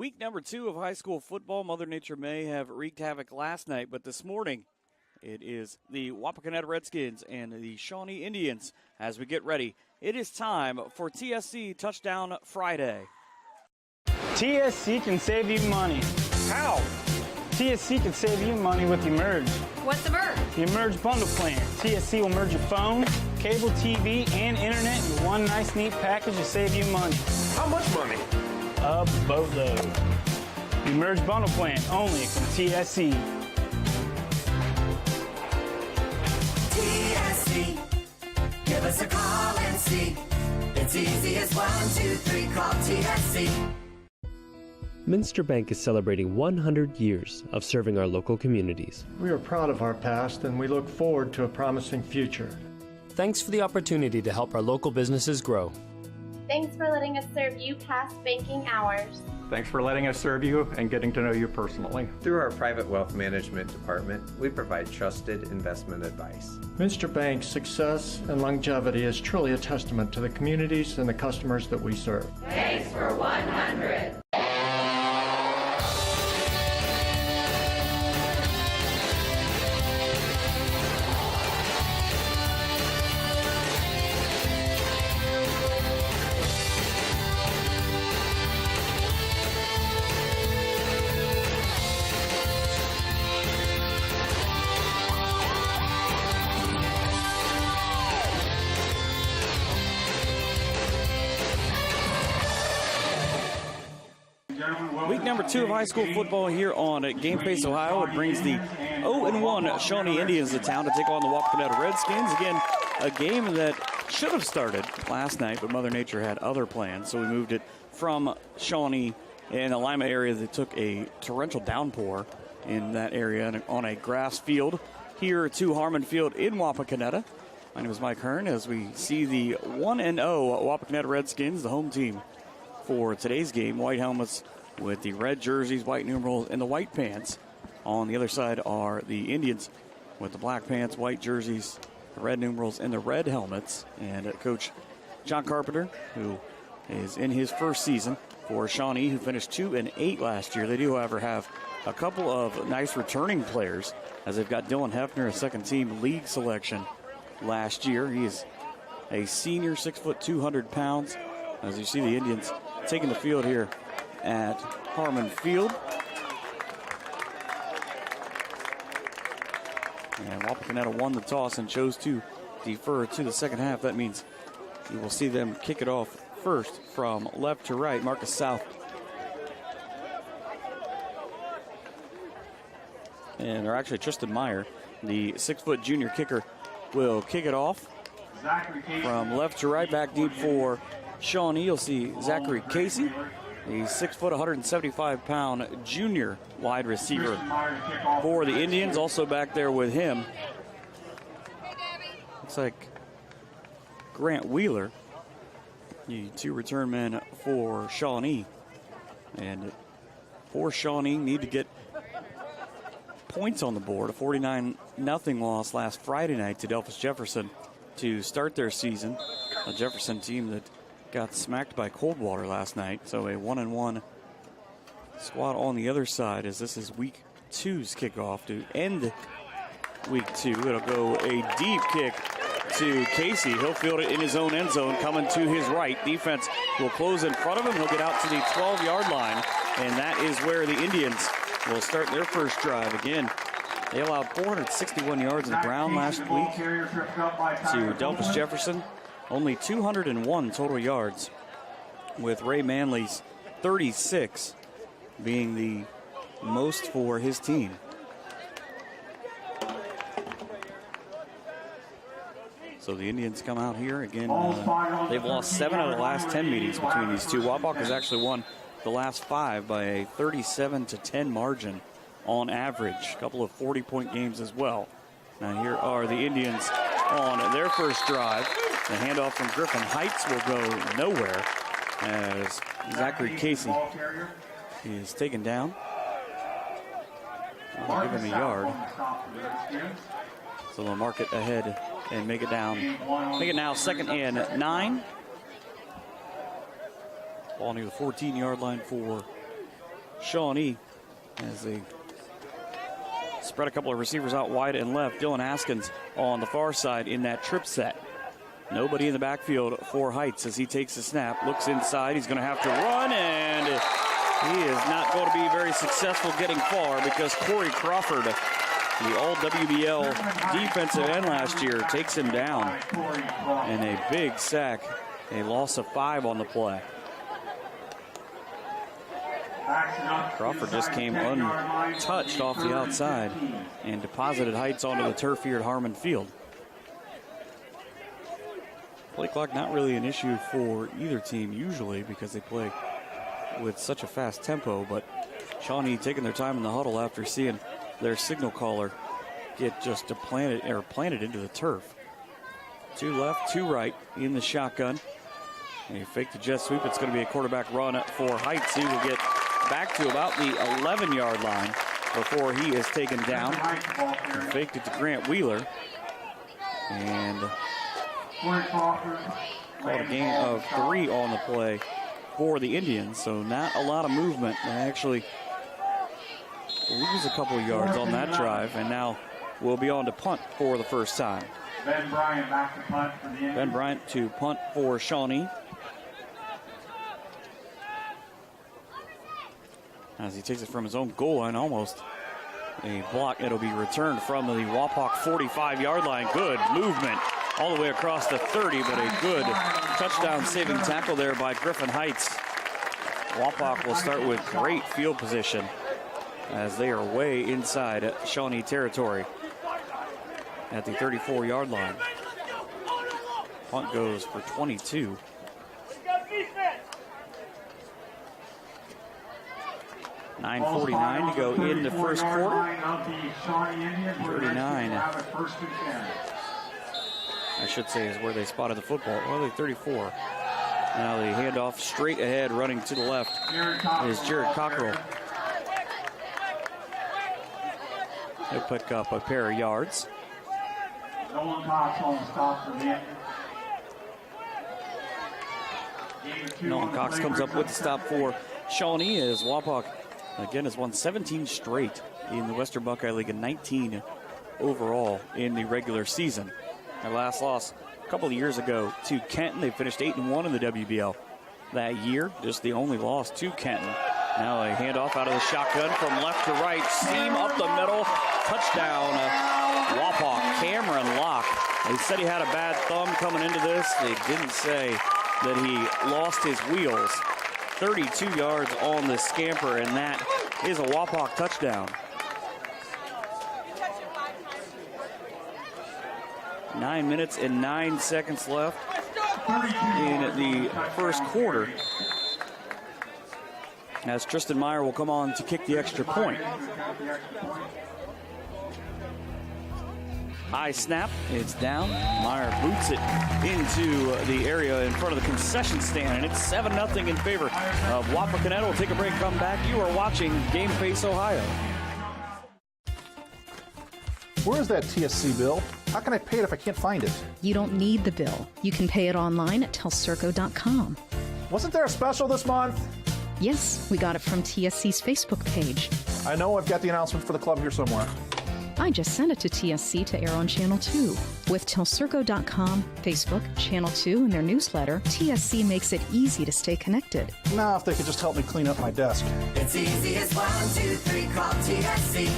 Week number 2 of high school football. Mother Nature may have wreaked havoc last night, but this morning it is the Wapakoneta Redskins and the Shawnee Indians as we get ready. It is time for TSC Touchdown Friday. TSC can save you money. How? TSC can save you money with Emerge. What's Emerge? The Emerge bundle plan. TSC will merge your phone, cable TV, and internet in one nice, neat package to save you money. How much money? A boatload. The Emerge bundle plan only from TSC. TSC, give us a call and see. It's easy as 1, 2, 3, call TSC. Minster Bank is celebrating 100 years of serving our local communities. We are proud of our past and we look forward to a promising future. Thanks for the opportunity to help our local businesses grow. Thanks for letting us serve you past banking hours. Thanks for letting us serve you and getting to know you personally. Through our private wealth management department, we provide trusted investment advice. Minster Bank's success and longevity is truly a testament to the communities and the customers that we serve. Thanks for 100. Week number 2 of high school football here on Game Face Ohio. It brings the 0-1 Shawnee Indians to town to take on the Wapakoneta Redskins. Again, a game that should have started last night, but Mother Nature had other plans, so we moved it from Shawnee in the Lima area. They took a torrential downpour in that area on a grass field here to Harmon Field in Wapakoneta. My name is Mike Hearn as we see the 1-0 Wapakoneta Redskins, the home team for today's game. White helmets with the red jerseys, white numerals, and the white pants. On the other side are the Indians with the black pants, white jerseys, the red numerals, and the red helmets. And Coach John Carpenter, who is in his first season for Shawnee, who finished 2-8 last year. They do, however, have a couple of nice returning players, as they've got Dylan Hefner, a second-team league selection last year. He is a senior, 6 foot, 200 pounds. As you see the Indians taking the field here at Harmon Field. And Wapakoneta won the toss and chose to defer to the second half. That means you will see them kick it off first from left to right. Marcus South. Or actually Tristan Meyer, the 6 foot junior kicker, will kick it off from left to right. Back deep for Shawnee. You'll see Zachary Casey, a 6 foot, 175 pound junior wide receiver for the Indians. Also back there with him, looks like Grant Wheeler, the 2 return men for Shawnee. And for Shawnee, need to get points on the board. A 49-0 loss last Friday night to Delphus Jefferson to start their season. A Jefferson team that got smacked by Coldwater last night. So a 1-1 squad on the other side, as this is week 2's kickoff to end week 2. It'll go a deep kick to Casey. He'll field it in his own end zone, coming to his right. Defense will close in front of him. He'll get out to the 12-yard line, and that is where the Indians will start their first drive. Again, they allowed 461 yards on the ground last week to Delphus Jefferson. Only 201 total yards, with Ray Manley's 36 being the most for his team. So the Indians come out here again. They've lost 7 out of the last 10 meetings between these two. Wapak has actually won the last 5 by a 37-10 margin on average. A couple of 40-point games as well. Now here are the Indians on their first drive. The handoff from Griffin Heights will go nowhere as Zachary Casey is taken down. I'll give him a yard. So they'll mark it ahead and make it down. Make it now 2nd and 9. Ball near the 14-yard line for Shawnee as they spread a couple of receivers out wide and left. Dylan Haskins on the far side in that trip set. Nobody in the backfield for Heights as he takes the snap, looks inside. He's going to have to run, and he is not going to be very successful getting far because Corey Crawford, the all-WBL defensive end last year, takes him down. And a big sack, a loss of 5 on the play. Crawford just came untouched off the outside and deposited Heights onto the turf here at Harmon Field. Play clock not really an issue for either team usually because they play with such a fast tempo, but Shawnee taking their time in the huddle after seeing their signal caller get just planted into the turf. 2 left, 2 right in the shotgun. They fake the jet sweep. It's going to be a quarterback run for Heights. He will get back to about the 11-yard line before he is taken down. He faked it to Grant Wheeler. And called a gain of 3 on the play for the Indians, so not a lot of movement. They actually lose a couple of yards on that drive, and now we'll be on to punt for the first time. Ben Bryant back to punt for the Indians. Ben Bryant to punt for Shawnee. As he takes it from his own goal line, almost a block. It'll be returned from the Wapak 45-yard line. Good movement all the way across the 30, but a good touchdown-saving tackle there by Griffin Heights. Wapak will start with great field position as they are way inside Shawnee territory at the 34-yard line. Punt goes for 22. $9:49 to go in the first quarter. 39. I should say is where they spotted the football. Well, they're 34. Now the handoff straight ahead, running to the left is Jared Cockrell. He'll pick up a pair of yards. Nolan Cox on the stop for the Indians. Nolan Cox comes up with the stop for Shawnee as Wapak again has won 17 straight in the Western Buckeye League and 19 overall in the regular season. Their last loss a couple of years ago to Kenton. They finished 8-1 in the WBL that year. Just the only loss to Kenton. Now a handoff out of the shotgun from left to right. Seam up the middle. Touchdown. Wapak. Cameron Locke. They said he had a bad thumb coming into this. They didn't say that he lost his wheels. 32 yards on the scamper, and that is a Wapak touchdown. 9 minutes and 9 seconds left in the first quarter, as Tristan Meyer will come on to kick the extra point. High snap, it's down. Meyer boots it into the area in front of the concession stand, and it's 7-0 in favor of Wapakoneta. We'll take a break, come back. You are watching Game Face Ohio. Where is that TSC bill? How can I pay it if I can't find it? You don't need the bill. You can pay it online at telcirco.com. Wasn't there a special this month? Yes, we got it from TSC's Facebook page. I know I've got the announcement for the club here somewhere. I just sent it to TSC to air on Channel 2. With telcirco.com, Facebook, Channel 2, and their newsletter, TSC makes it easy to stay connected. Now, if they could just help me clean up my desk. It's easy as 1, 2, 3, call TSC.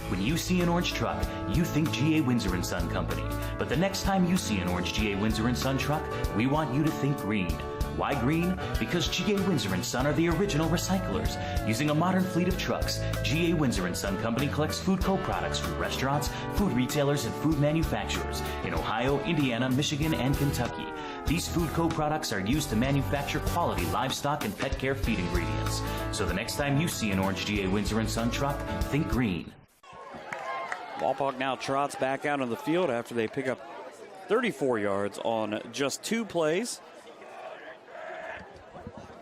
When you see an orange truck, you think GA Windsor & Son Company. But the next time you see an orange GA Windsor & Son truck, we want you to think green. Why green? Because GA Windsor & Son are the original recyclers. Using a modern fleet of trucks, GA Windsor & Son Company collects food co-products from restaurants, food retailers, and food manufacturers in Ohio, Indiana, Michigan, and Kentucky. These food co-products are used to manufacture quality livestock and pet care feed ingredients. So the next time you see an orange GA Windsor & Son truck, think green. Wapak now trots back out on the field after they pick up 34 yards on just 2 plays.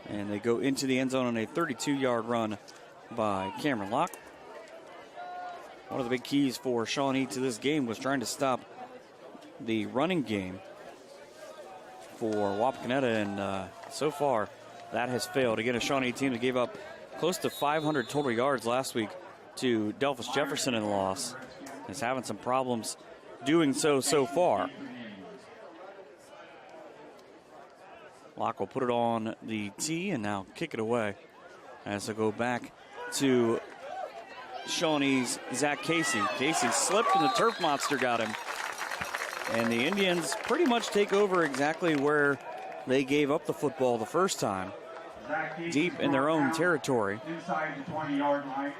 And they go into the end zone on a 32-yard run by Cameron Locke. One of the big keys for Shawnee to this game was trying to stop the running game for Wapakoneta, and so far that has failed. Again, a Shawnee team that gave up close to 500 total yards last week to Delphus Jefferson in the loss. Is having some problems doing so far. Locke will put it on the tee and now kick it away as they go back to Shawnee's Zach Casey. Casey slipped and the turf monster got him. And the Indians pretty much take over exactly where they gave up the football the first time, deep in their own territory Inside the 20-yard line.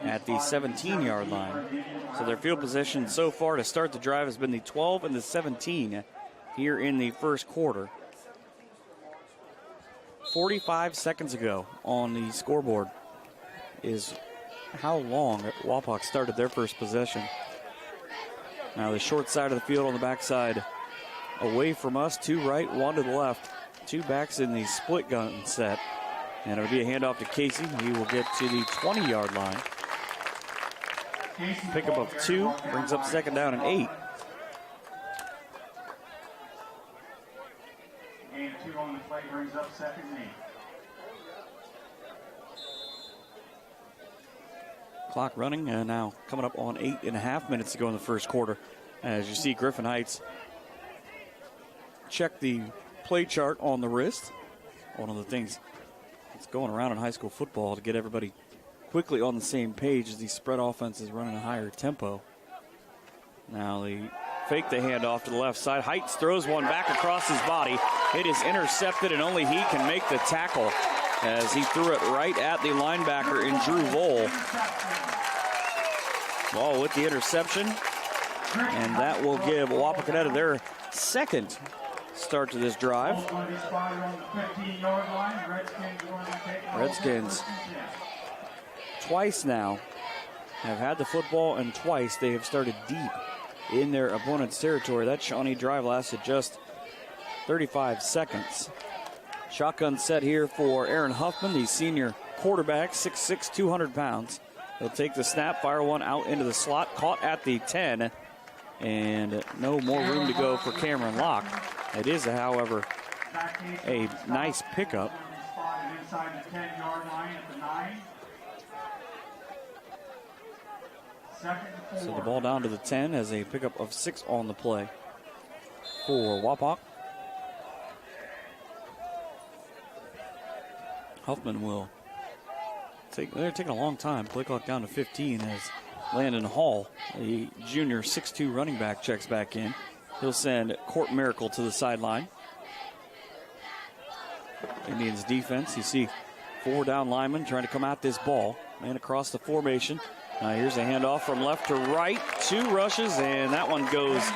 at the 17-yard line. So their field position so far to start the drive has been the 12 and the 17 here in the first quarter. 45 seconds ago on the scoreboard is how long Wapak started their first possession. Now the short side of the field on the backside away from us, 2 right, 1 to the left. 2 backs in the split gun set. And it'll be a handoff to Casey. He will get to the 20-yard line. Pickup of 2, brings up second down and 8. And 2 on the play brings up second and 8. Clock running, and now coming up on 8.5 minutes to go in the first quarter. As you see, Griffin Heights check the play chart on the wrist. One of the things that's going around in high school football to get everybody quickly on the same page as these spread offenses running a higher tempo. Now they fake the handoff to the left side. Heights throws one back across his body. It is intercepted, and only he can make the tackle as he threw it right at the linebacker in Drew Vole. Ball with the interception, and that will give Wapakoneta their second start to this drive. Redskins twice now have had the football, and twice they have started deep in their opponent's territory. That Shawnee drive lasted just 35 seconds. Shotgun set here for Aaron Huffman, the senior quarterback, 6'6", 200 pounds. He'll take the snap, fire one out into the slot, caught at the 10, and no more room to go for Cameron Locke. It is, however, a nice pickup. Inside the 10-yard line at the 9. Second and 4. So the ball down to the 10 as a pickup of 6 on the play for Wapak. Huffman will they're taking a long time. Play clock down to 15 as Landon Hall, a junior 6'2" running back, checks back in. He'll send Court Miracle to the sideline. Indians defense, you see 4 down linemen trying to come at this ball. Man across the formation. Now here's a handoff from left to right. 2 rushes, and that one goes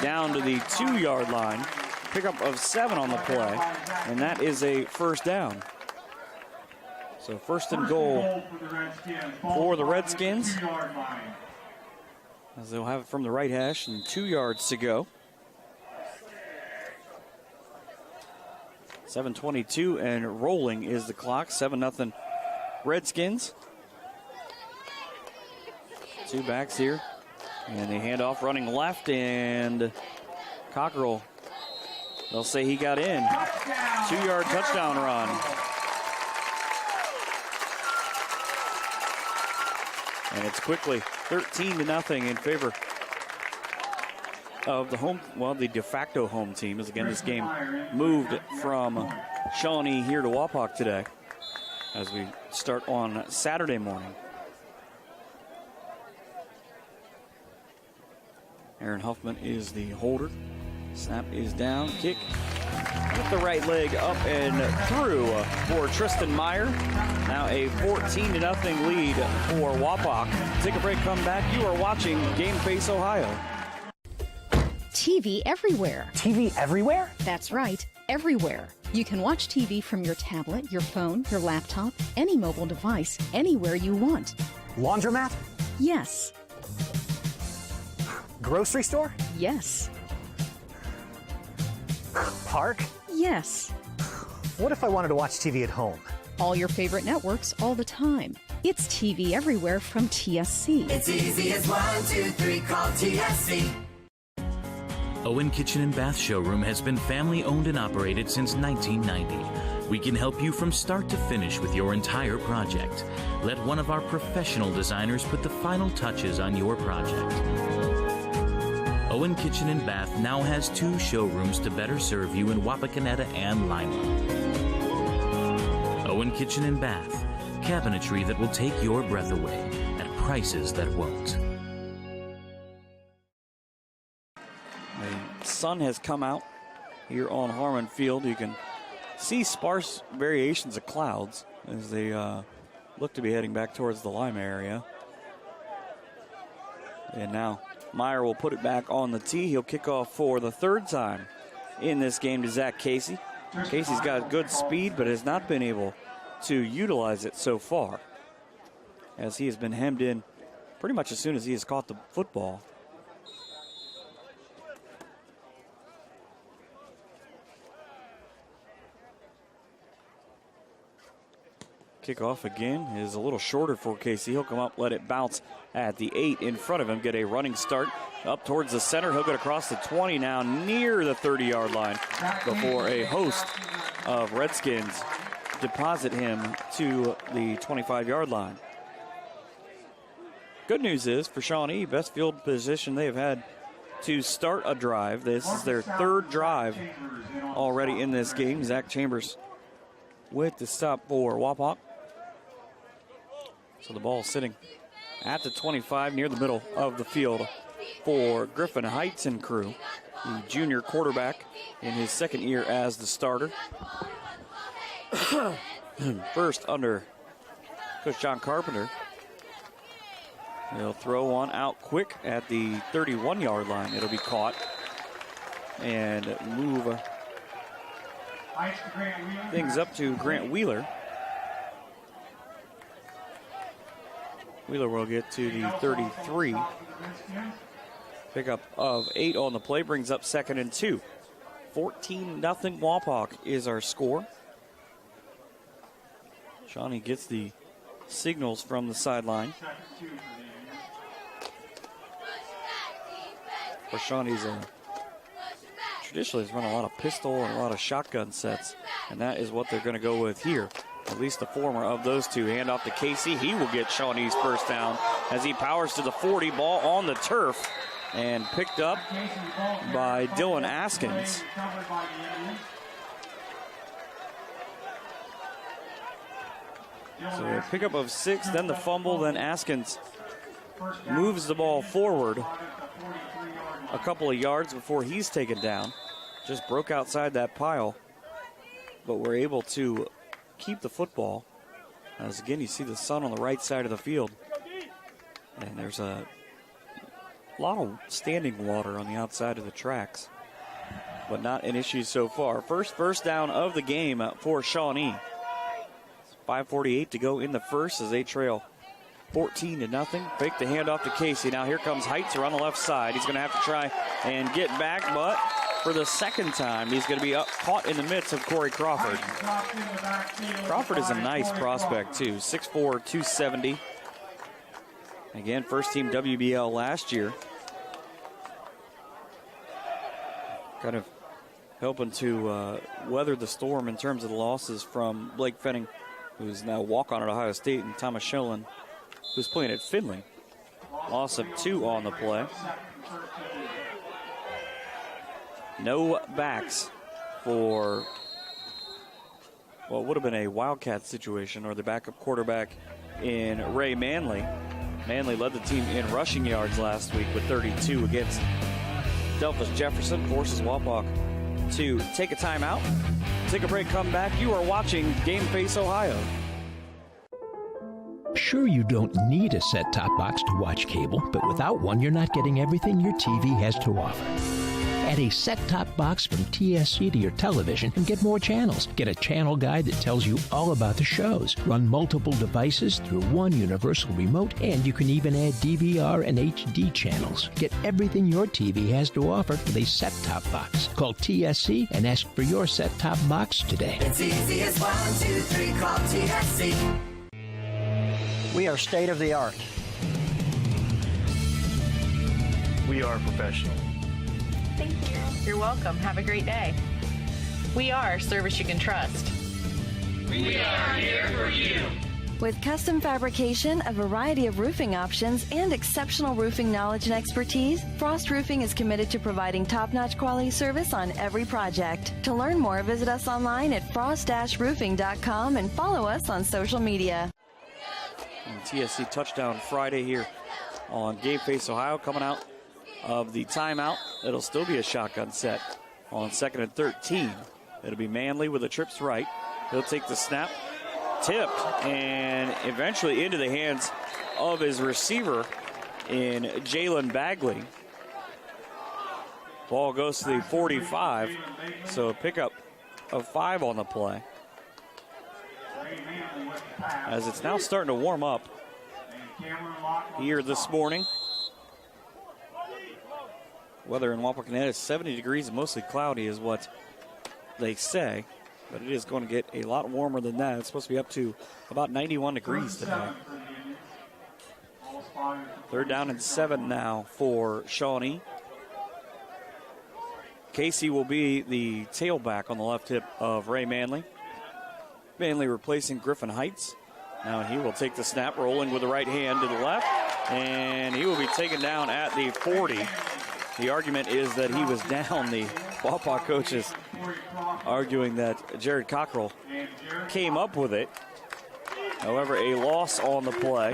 down to the 2-yard line. Pickup of 7 on the play, and that is a first down. So first and goal for the Redskins, as they'll have it from the right hash and 2 yards to go. 7:22 and rolling is the clock. 7-0 Redskins. 2 backs here, and they hand off running left, and Cockrell, they'll say he got in. 2-yard touchdown run. And it's quickly 13-0 in favor of the the de facto home team. As again, this game moved from Shawnee here to Wapak today as we start on Saturday morning. Aaron Huffman is the holder. Snap is down. Kick with the right leg up and through for Tristan Meyer. Now a 14-0 lead for Wapak. Take a break, come back. You are watching Game Face Ohio. TV everywhere. TV everywhere? That's right, everywhere. You can watch TV from your tablet, your phone, your laptop, any mobile device, anywhere you want. Laundromat? Yes. Grocery store? Yes. Park? Yes. What if I wanted to watch TV at home? All your favorite networks all the time. It's TV everywhere from TSC. It's easy as 1, 2, 3, call TSC. Owen Kitchen and Bath Showroom has been family owned and operated since 1990. We can help you from start to finish with your entire project. Let one of our professional designers put the final touches on your project. Owen Kitchen and Bath now has 2 showrooms to better serve you in Wapakoneta and Lima. Owen Kitchen and Bath, cabinetry that will take your breath away at prices that won't. The sun has come out here on Harmon Field. You can see sparse variations of clouds as they look to be heading back towards the Lima area. And now Meyer will put it back on the tee. He'll kick off for the 3rd time in this game to Zach Casey. Casey's got good speed, but has not been able to utilize it so far, as he has been hemmed in pretty much as soon as he has caught the football. Kickoff again is a little shorter for Casey. He'll come up, let it bounce at the 8 in front of him, get a running start up towards the center. He'll get across the 20 now, near the 30-yard line, before a host of Redskins deposit him to the 25-yard line. Good news is for Shawnee, best field position they've had to start a drive. This is their 3rd drive already in this game. Zach Chambers with the stop for Wapak. So the ball sitting at the 25 near the middle of the field for Griffin Heights and crew, the junior quarterback in his 2nd year as the starter. First under Coach John Carpenter. He'll throw one out quick at the 31-yard line. It'll be caught and move things up to Grant Wheeler. Wheeler will get to the 33. Pickup of 8 on the play brings up 2nd and 2. 14-0 Wapak is our score. Shawnee gets the signals from the sideline. For Shawnee's traditionally has run a lot of pistol and a lot of shotgun sets, and that is what they're going to go with here. At least the former of those two. Hand off to Casey. He will get Shawnee's first down as he powers to the 40. Ball on the turf and picked up by Dylan Askins. So a pickup of 6, then the fumble, then Askins moves the ball forward a couple of yards before he's taken down. Just broke outside that pile, but we're able to keep the football. As again, you see the sun on the right side of the field. And there's a lot of standing water on the outside of the tracks, but not an issue so far. First down of the game for Shawnee. 5:48 to go in the first as they trail 14-0. Fake the handoff to Casey. Now here comes Heitzer on the left side. He's going to have to try and get back, but for the 2nd time, he's going to be caught in the midst of Corey Crawford. Crawford is a nice prospect, too. 6'4", 270. Again, first team WBL last year. Kind of helping to weather the storm in terms of the losses from Blake Fenning, who's now walk-on at Ohio State, and Thomas Schoen, who's playing at Finley. Loss of 2 on the play. No backs for what would have been a Wildcat situation, or the backup quarterback in Ray Manley. Manley led the team in rushing yards last week with 32 against Delphus Jefferson. Forces Wapak to take a timeout, take a break, come back. You are watching Game Face Ohio. Sure, you don't need a set-top box to watch cable, but without one, you're not getting everything your TV has to offer. Add a set-top box from TSC to your television and get more channels. Get a channel guide that tells you all about the shows. Run multiple devices through one universal remote, and you can even add DVR and HD channels. Get everything your TV has to offer with a set-top box. Call TSC and ask for your set-top box today. It's easy as 1, 2, 3, call TSC. We are state-of-the-art. We are professional. Thank you. You're welcome. Have a great day. We are service you can trust. We are here for you. With custom fabrication, a variety of roofing options, and exceptional roofing knowledge and expertise, Frost Roofing is committed to providing top-notch quality service on every project. To learn more, visit us online at frost-roofing.com and follow us on social media. And TSC touchdown Friday here on Game Face Ohio. Coming out of the timeout, it'll still be a shotgun set on 2nd and 13. It'll be Manley with a trips right. He'll take the snap. Tipped and eventually into the hands of his receiver in Jalen Bagley. Ball goes to the 45, so a pickup of 5 on the play. As it's now starting to warm up here this morning. Weather in Wapakoneta is 70 degrees and mostly cloudy is what they say. But it is going to get a lot warmer than that. It's supposed to be up to about 91 degrees today. 3rd down and 7 now for Shawnee. Casey will be the tailback on the left hip of Ray Manley. Manley replacing Griffin Heights. Now he will take the snap, rolling with the right hand to the left, and he will be taken down at the 40. The argument is that he was down. The Wapak coaches arguing that Jared Cockrell came up with it. However, a loss on the play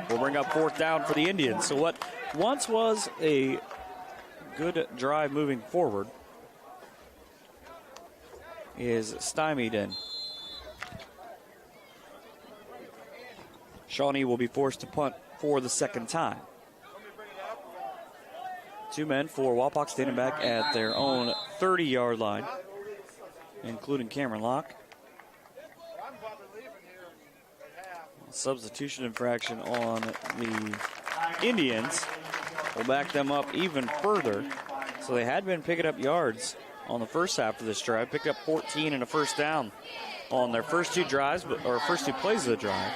will bring up 4th down for the Indians. So what once was a good drive moving forward is stymied in. Shawnee will be forced to punt for the 2nd time. 2 men for Wapak standing back at their own 30-yard line, including Cameron Locke. Substitution infraction on the Indians will back them up even further. So they had been picking up yards on the first half of this drive, picked up 14 and a 1st down on their first 2 drives, or first 2 plays of the drive,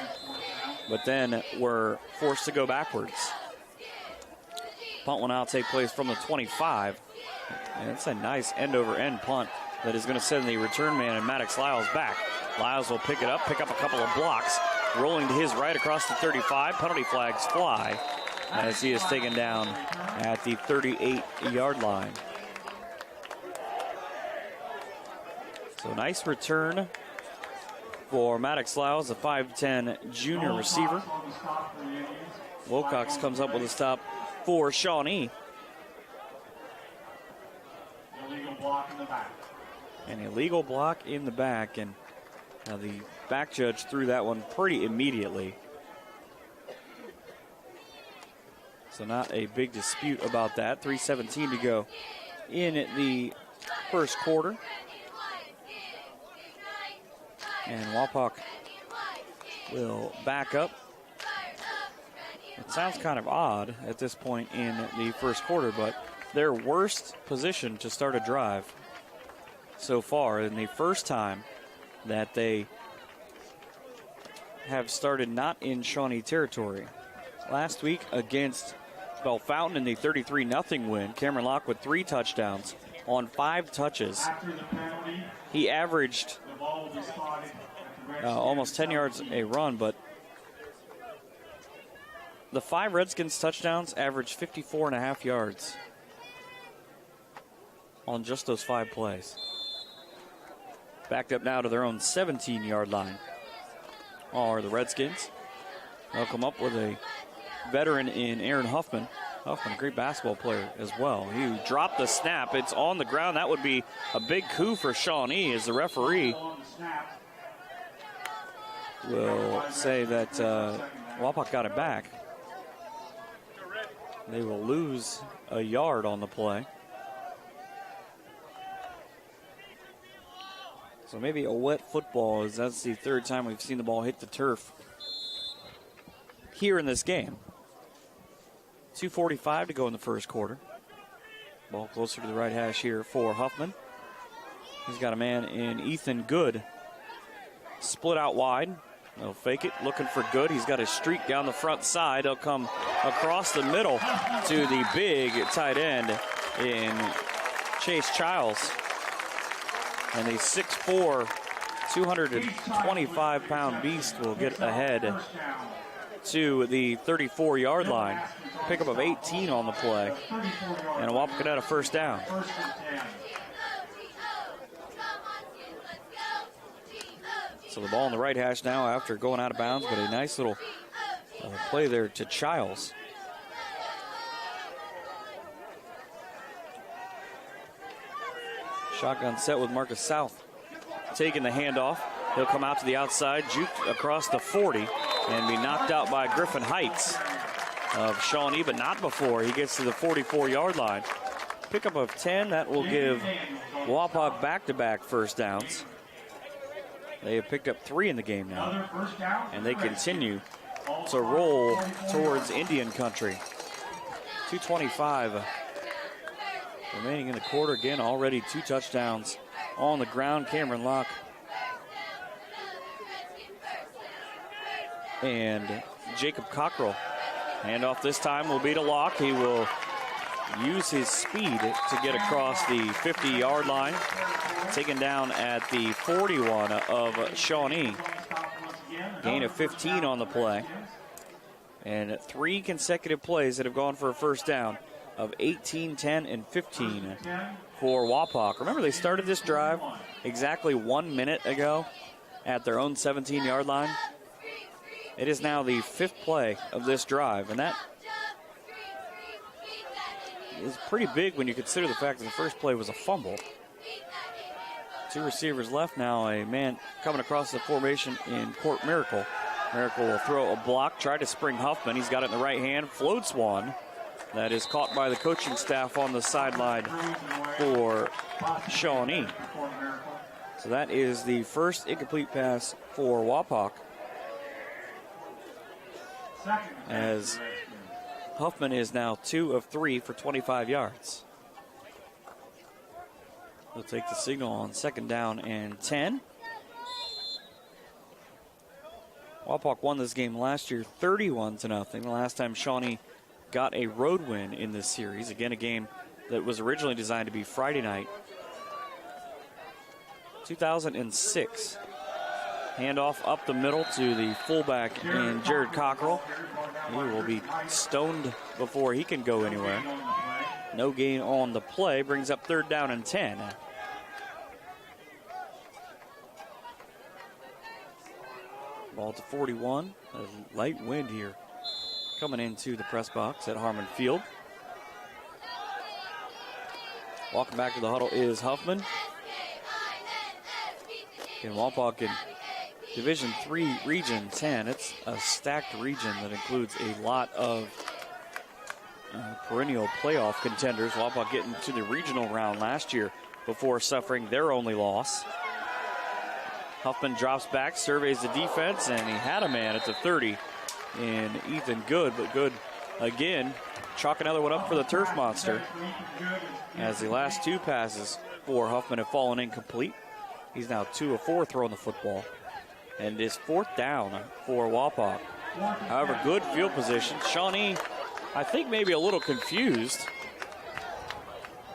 but then were forced to go backwards. Punt will now take place from the 25. And it's a nice end-over-end punt that is going to send the return man and Maddox Lyles back. Lyles will pick it up, pick up a couple of blocks, rolling to his right across the 35. Penalty flags fly as he is taken down at the 38-yard line. So nice return for Maddox Lyles, a 5'10 junior receiver. Wilcox comes up with a stop for Shawnee. An illegal block in the back, and the back judge threw that one pretty immediately. So not a big dispute about that. 3:17 to go in the first quarter. And Wapak will back up. It sounds kind of odd at this point in the first quarter, but their worst position to start a drive so far, and the first time that they have started not in Shawnee territory. Last week against Bellefontaine in the 33-0 win, Cameron Locke with 3 touchdowns on 5 touches. He averaged almost 10 yards a run, but the 5 Redskins touchdowns averaged 54.5 yards on just those 5 plays. Backed up now to their own 17-yard line are the Redskins. They'll come up with a veteran in Aaron Huffman. Huffman, a great basketball player as well. He dropped the snap. It's on the ground. That would be a big coup for Shawnee as the referee will say that Wapak got it back. They will lose a yard on the play. So maybe a wet football, as that's the 3rd time we've seen the ball hit the turf here in this game. 2:45 to go in the first quarter. Ball closer to the right hash here for Huffman. He's got a man in Ethan Good. Split out wide. They'll fake it, looking for Good. He's got a streak down the front side. He'll come across the middle to the big tight end in Chase Childs. And the 6'4 225-pound beast will get ahead to the 34-yard line. Pickup of 18 on the play. And a Wapakoneta first down. So the ball in the right hash now after going out of bounds, but a nice little play there to Childs. Shotgun set with Marcus South taking the handoff. He'll come out to the outside, juked across the 40, and be knocked out by Griffin Heights of Shawnee, but not before he gets to the 44-yard line. Pickup of 10, that will give Wapak back-to-back first downs. They have picked up 3 in the game now, and they continue to roll towards Indian country. 2:25 remaining in the quarter. Again, already 2 touchdowns on the ground. Cameron Locke and Jacob Cockrell. Handoff this time will be to Locke. He will use his speed to get across the 50-yard line. Taken down at the 41 of Shawnee. Gain of 15 on the play. And 3 consecutive plays that have gone for a first down of 18, 10, and 15 for Wapak. Remember, they started this drive exactly 1 minute ago at their own 17-yard line. It is now the 5th play of this drive, and that is pretty big when you consider the fact that the first play was a fumble. 2 receivers left now, a man coming across the formation in Court Miracle. Miracle will throw a block, try to spring Huffman. He's got it in the right hand, floats one. That is caught by the coaching staff on the sideline for Shawnee. So that is the first incomplete pass for Wapak, as Huffman is now 2 of 3 for 25 yards. He'll take the signal on second down and 10. Wapak won this game last year 31-0. The last time Shawnee got a road win in this series. Again, a game that was originally designed to be Friday night. 2006. Handoff up the middle to the fullback in Jared Cockrell. He will be stoned before he can go anywhere. No gain on the play. Brings up third down and 10. Ball to 41. A light wind here coming into the press box at Harmon Field. Walking back to the huddle is Huffman. And Wapak in Division III, Region 10. It's a stacked region that includes a lot of perennial playoff contenders. Wapak getting to the regional round last year before suffering their only loss. Huffman drops back, surveys the defense, and he had a man at the 30 in Ethan Good, but Good again chalk another one up for the Turf Monster, as the last 2 passes for Huffman have fallen incomplete. He's now 2 of 4 throwing the football, and it is 4th down for Wapak. However, good field position. Shawnee, I think, maybe a little confused.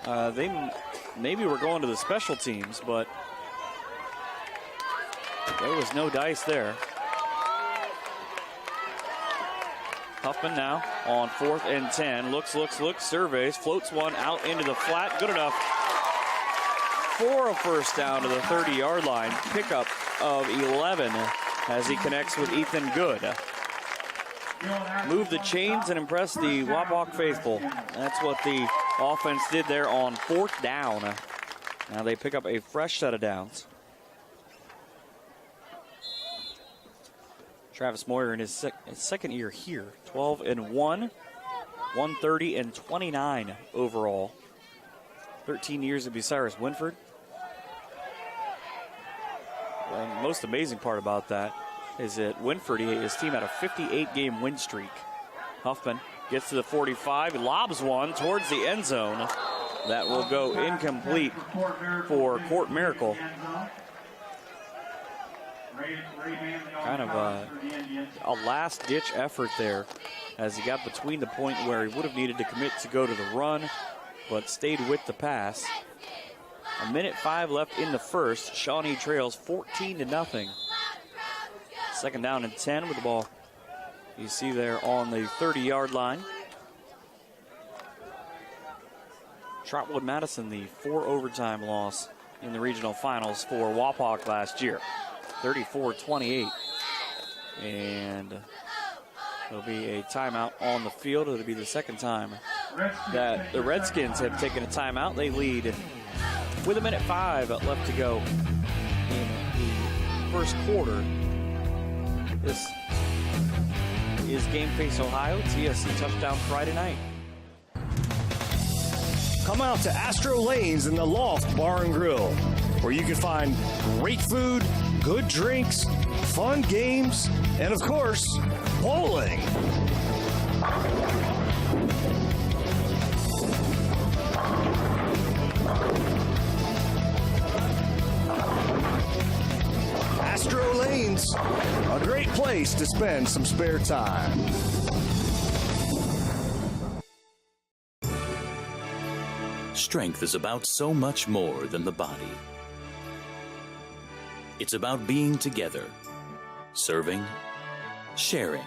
They maybe were going to the special teams, but there was no dice there. Huffman now on 4th and 10. Looks, surveys, floats one out into the flat. Good enough for a first down to the 30-yard line. Pickup of 11 as he connects with Ethan Good. Move the chains and impress the Wapak faithful. That's what the offense did there on 4th down. Now they pick up a fresh set of downs. Travis Moyer in his second year here, 12-1, 130 and 29 overall. 13 years at Bucyrus Winford. Well, the most amazing part about that is that Winford, his team had a 58-game win streak. Huffman gets to the 45, lobs one towards the end zone. That will go incomplete for Court Miracle. Kind of a last-ditch effort there, as he got between the point where he would have needed to commit to go to the run, but stayed with the pass. 1:05 left in the first. Shawnee trails 14-0. Second down and 10 with the ball. You see there on the 30-yard line. Trotwood Madison, the 4 overtime loss in the regional finals for Wapak last year. 34-28. And there'll be a timeout on the field. It'll be the second time that the Redskins have taken a timeout. They lead with 1:05 left to go in the first quarter. This is Game Face Ohio, TSC Touchdown Friday night. Come out to Astro Lanes in the Loft Bar and Grill, where you can find great food, good drinks, fun games, and of course, bowling. Astro Lanes, a great place to spend some spare time. Strength is about so much more than the body. It's about being together, serving, sharing,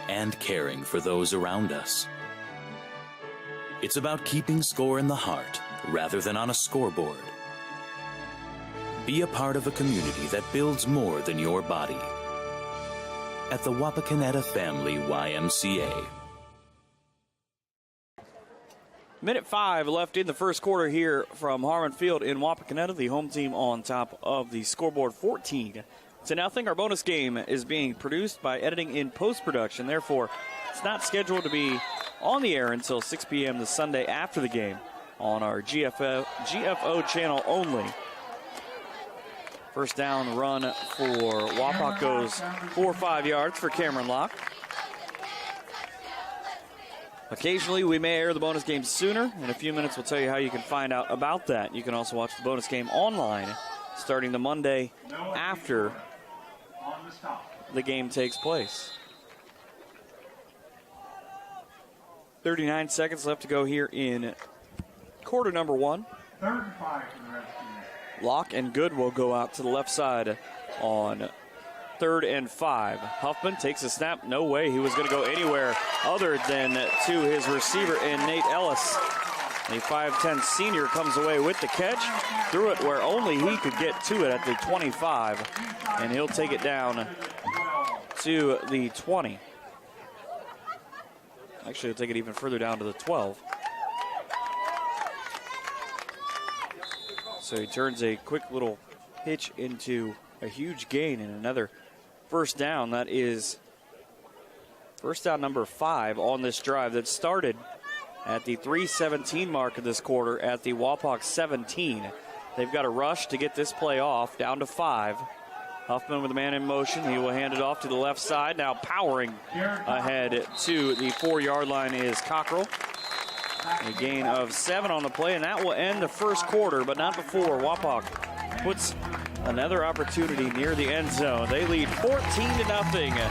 and caring for those around us. It's about keeping score in the heart rather than on a scoreboard. Be a part of a community that builds more than your body. At the Wapakoneta Family YMCA. 1:05 left in the first quarter here from Harmon Field in Wapakoneta. The home team on top of the scoreboard 14-0. Our bonus game is being produced by Editing in Post-Production. Therefore, it's not scheduled to be on the air until 6 p.m. the Sunday after the game on our GFO channel only. First down run for Wapak goes 4 or 5 yards for Cameron Locke. Occasionally, we may air the bonus game sooner. In a few minutes, we'll tell you how you can find out about that. You can also watch the bonus game online starting the Monday after the game takes place. 39 seconds left to go here in quarter number 1. Locke and Good will go out to the left side on 3rd and 5. Huffman takes a snap. No way he was going to go anywhere other than to his receiver in Nate Ellis. A 5'10 senior comes away with the catch. Threw it where only he could get to it at the 25. And he'll take it down to the 20. Actually, he'll take it even further down to the 12. So he turns a quick little hitch into a huge gain and another first down. That is first down number 5 on this drive that started at the 3:17 mark of this quarter at the Wapak 17. They've got a rush to get this play off, down to 5. Huffman with a man in motion. He will hand it off to the left side. Now powering ahead to the 4-yard line is Cockrell. A gain of 7 on the play, and that will end the first quarter, but not before Wapak puts another opportunity near the end zone. They lead 14-0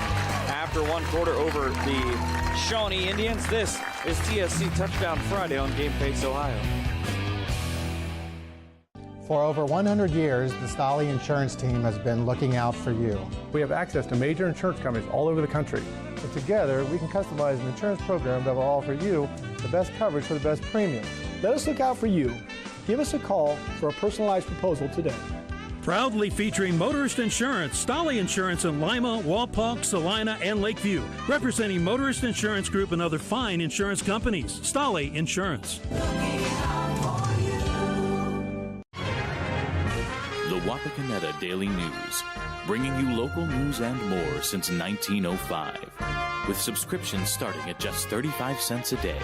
after one quarter over the Shawnee Indians. This is TSC Touchdown Friday on Game Face Ohio. For over 100 years, the Stolly Insurance Team has been looking out for you. We have access to major insurance companies all over the country. And together, we can customize an insurance program that will offer you the best coverage for the best premiums. Let us look out for you. Give us a call for a personalized proposal today. Proudly featuring Motorist Insurance, Stolly Insurance in Lima, Wapak, Salina, and Lakeview. Representing Motorist Insurance Group and other fine insurance companies. Stolly Insurance. The Wapakoneta Daily News, bringing you local news and more since 1905. With subscriptions starting at just 35 cents a day,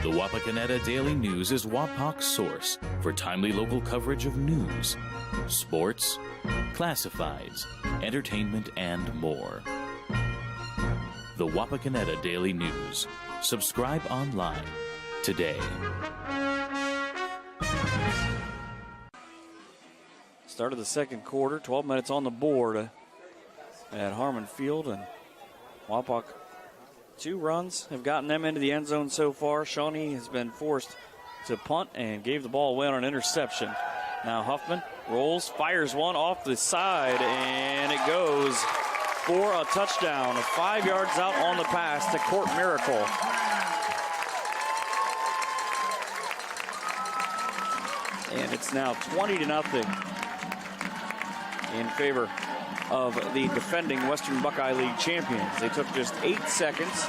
the Wapakoneta Daily News is Wapak's source for timely local coverage of news, sports, classifieds, entertainment, and more. The Wapakoneta Daily News. Subscribe online today. Start of the second quarter, 12 minutes on the board at Harmon Field, and Wapak 2 runs have gotten them into the end zone so far. Shawnee has been forced to punt and gave the ball away on an interception. Now Huffman rolls, fires one off the side, and it goes for a touchdown. 5 yards out on the pass to Court Miracle. And it's now 20-0 in favor of the defending Western Buckeye League champions. They took just 8 seconds,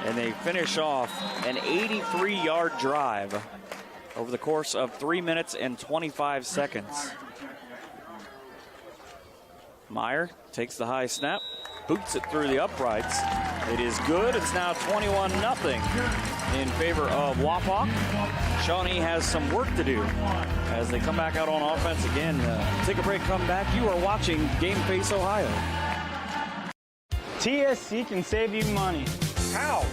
and they finish off an 83-yard drive over the course of 3 minutes and 25 seconds. Meyer takes the high snap, boots it through the uprights. It is good. It's now 21-0 in favor of Wapak. Shawnee has some work to do as they come back out on offense again. Take a break, come back. You are watching Game Face Ohio. TSC can save you money. How?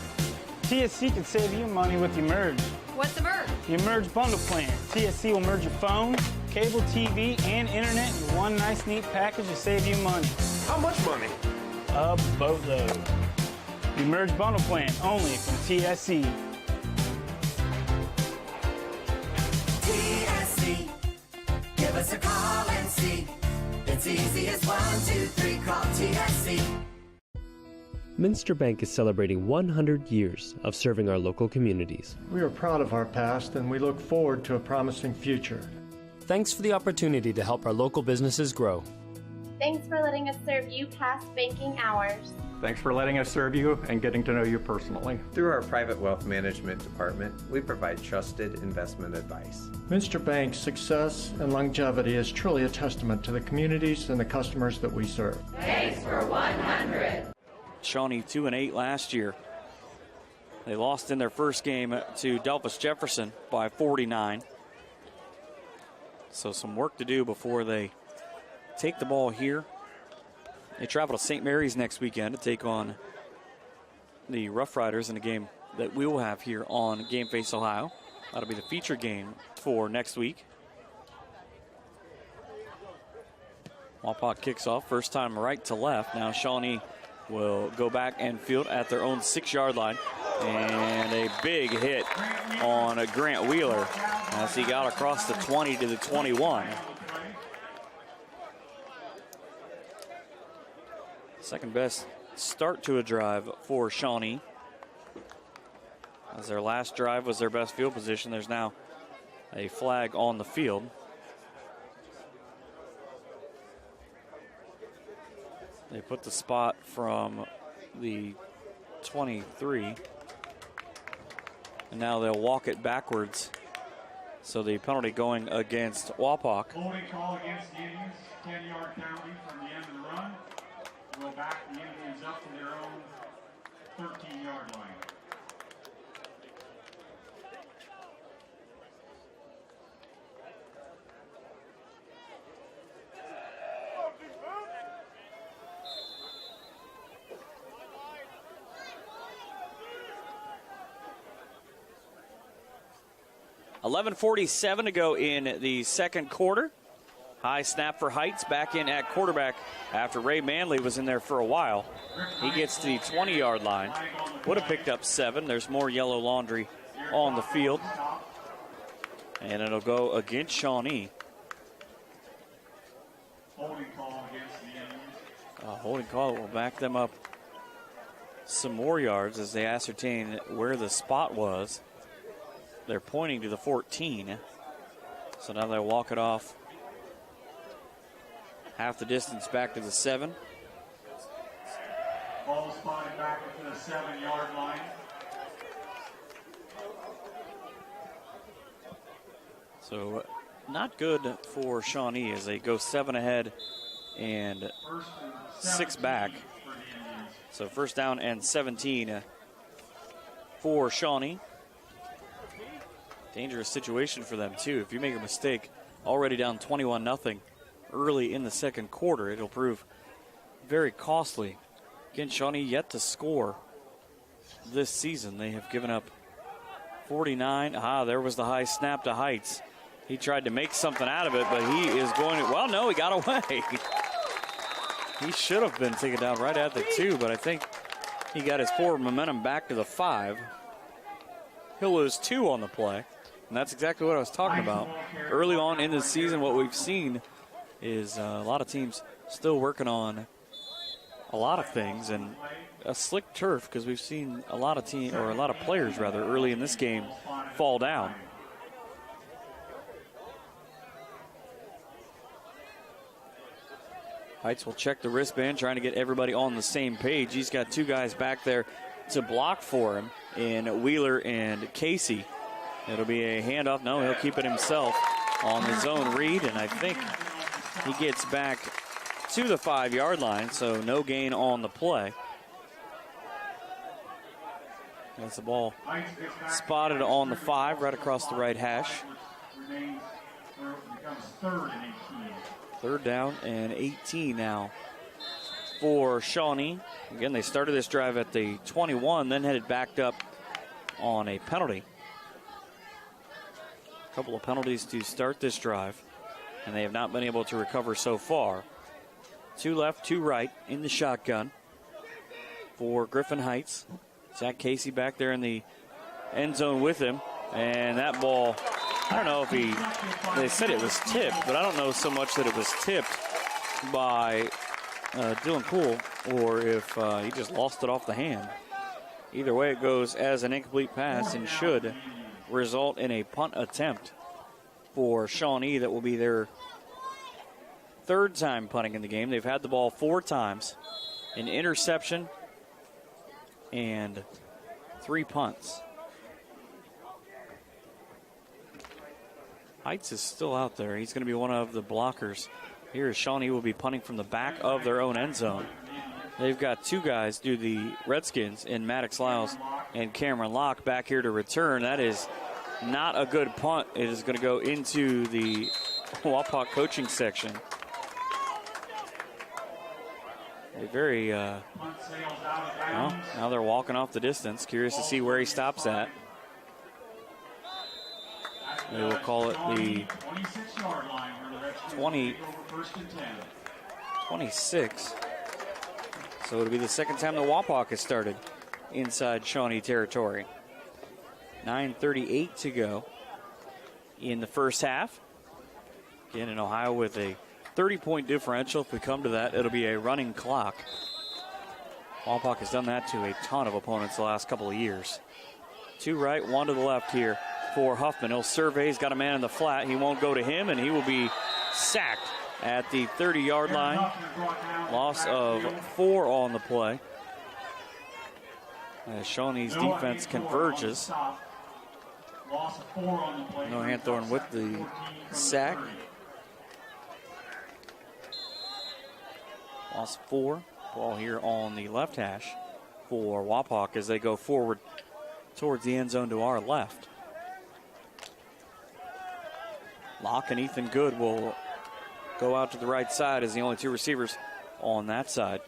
TSC can save you money with Emerge. What's the merge? The Emerge bundle plan. TSC will merge your phone, cable TV, and internet in one nice, neat package to save you money. How much money? A boatload. The Emerge bundle plan, only from TSC. TSC, give us a call and see. It's easy as 1, 2, 3, call TSC. Minster Bank is celebrating 100 years of serving our local communities. We are proud of our past and we look forward to a promising future. Thanks for the opportunity to help our local businesses grow. Thanks for letting us serve you past banking hours. Thanks for letting us serve you and getting to know you personally. Through our private wealth management department, we provide trusted investment advice. Minster Bank's success and longevity is truly a testament to the communities and the customers that we serve. Thanks for 100. Shawnee 2-8 last year. They lost in their first game to Delphus Jefferson by 49. So some work to do before they take the ball here. They travel to St. Mary's next weekend to take on the Rough Riders in a game that we will have here on Game Face Ohio. That'll be the feature game for next week. Wapak kicks off, first time right to left. Now Shawnee will go back and field at their own 6-yard line. And a big hit on Grant Wheeler as he got across the 20 to the 21. Second best start to a drive for Shawnee. As their last drive was their best field position, there's now a flag on the field. They put the spot from the 23. And now they'll walk it backwards. So the penalty going against Wapak. Holding call against the Indians, 10-yard penalty from the end of the run. We'll back the Indians up to their own 13-yard line. .11:47 to go in the second quarter. High snap for Heights back in at quarterback after Ray Manley was in there for a while. He gets to the 20-yard line. Would have picked up 7. There's more yellow laundry on the field. And it'll go against Shawnee. Holding call against the Indians. Holding call will back them up some more yards as they ascertain where the spot was. They're pointing to the 14. So now they'll walk it off half the distance back to the 7. Ball spotted back to the 7-yard line. So not good for Shawnee as they go 7 ahead and 6 back. So first down and 17 for Shawnee. Dangerous situation for them, too. If you make a mistake, already down 21-0 early in the second quarter, it'll prove very costly. Again, Shawnee yet to score this season. They have given up 49. There was the high snap to Heights. He tried to make something out of it, but he is going to, well, no, he got away. He should have been taken down right at the 2, but I think he got his forward momentum back to the 5. He'll lose 2 on the play. And that's exactly what I was talking about. Early on in the season, what we've seen is a lot of teams still working on a lot of things, and a slick turf, because we've seen a lot of players early in this game fall down. Heights will check the wristband, trying to get everybody on the same page. He's got two guys back there to block for him in Wheeler and Casey. It'll be a handoff. No, he'll keep it himself on the zone read, and I think he gets back to the 5-yard line, so no gain on the play. That's the ball spotted on the 5, right across the right hash. Third down and 18 now for Shawnee. Again, they started this drive at the 21, then headed backed up on a penalty. A couple of penalties to start this drive, and they have not been able to recover so far. 2 left, 2 right in the shotgun for Griffin Heights. Zach Casey back there in the end zone with him, and that ball, I don't know if they said it was tipped, but I don't know so much that it was tipped by Dylan Poole or if he just lost it off the hand. Either way, it goes as an incomplete pass and should result in a punt attempt for Shawnee. That will be their 3rd time punting in the game. They've had the ball 4 times, an interception, and 3 punts. Heights is still out there. He's going to be one of the blockers. Here is Shawnee will be punting from the back of their own end zone. They've got 2 guys, the Redskins, in Maddox Lyles and Cameron Locke, back here to return. That is not a good punt. It is going to go into the Wapak coaching section. A very, well, now they're walking off the distance. Curious to see where he stops at. They will call it the 26. So it'll be the 2nd time the Wapak has started inside Shawnee territory. 9:38 to go in the first half. Again, in Ohio with a 30-point differential. If we come to that, it'll be a running clock. Wapak has done that to a ton of opponents the last couple of years. 2 right, 1 to the left here for Huffman. He'll survey. He's got a man in the flat. He won't go to him, and he will be sacked at the 30-yard line. Loss of 4 on the play. As Shawnee's defense converges. No Hanthorn with the sack. Loss 4. Ball here on the left hash for Wapak as they go forward towards the end zone to our left. Locke and Ethan Good will go out to the right side as the only 2 receivers on that side.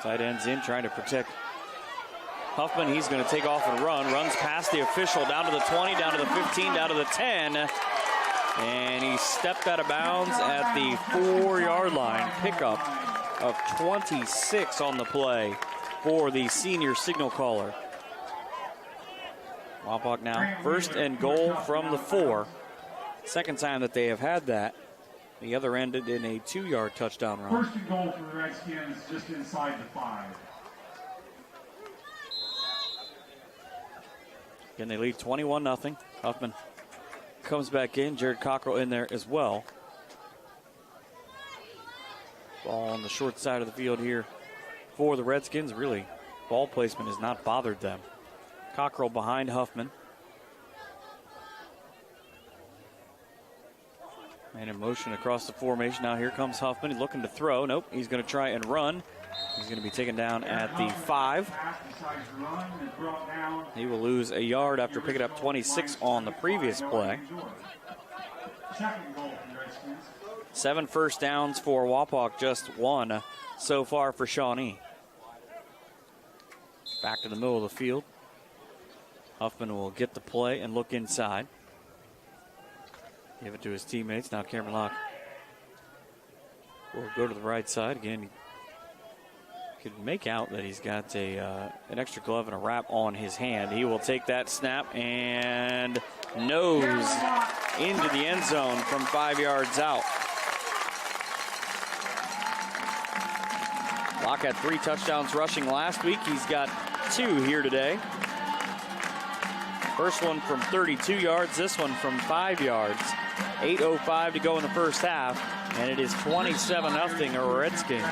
Tight ends in, trying to protect Huffman. He's going to take off and run. Runs past the official, down to the 20, down to the 15, down to the 10. And he stepped out of bounds at the 4-yard line. Pickup of 26 on the play for the senior signal caller. Wapak now 1st and goal from the 4. 2nd time that they have had that. The other ended in a 2-yard touchdown run. 1st and goal for the Redskins, just inside the 5. Again, they lead 21-0. Huffman comes back in. Jared Cockrell in there as well. Ball on the short side of the field here for the Redskins. Really, ball placement has not bothered them. Cockrell behind Huffman. And in motion across the formation. Now here comes Huffman. He's looking to throw. Nope, he's going to try and run. He's going to be taken down at the 5. He will lose a yard after picking up 26 on the previous play. 7 first downs for Wapak, just 1 so far for Shawnee. Back to the middle of the field. Huffman will get the play and look inside. Give it to his teammates. Now Cameron Locke will go to the right side. Again, could make out that he's got an extra glove and a wrap on his hand. He will take that snap and nose into the end zone from 5 yards out. Locke had 3 touchdowns rushing last week. He's got 2 here today. First one from 32 yards, this one from 5 yards. 8:05 to go in the first half, and it is 27-0 Redskins.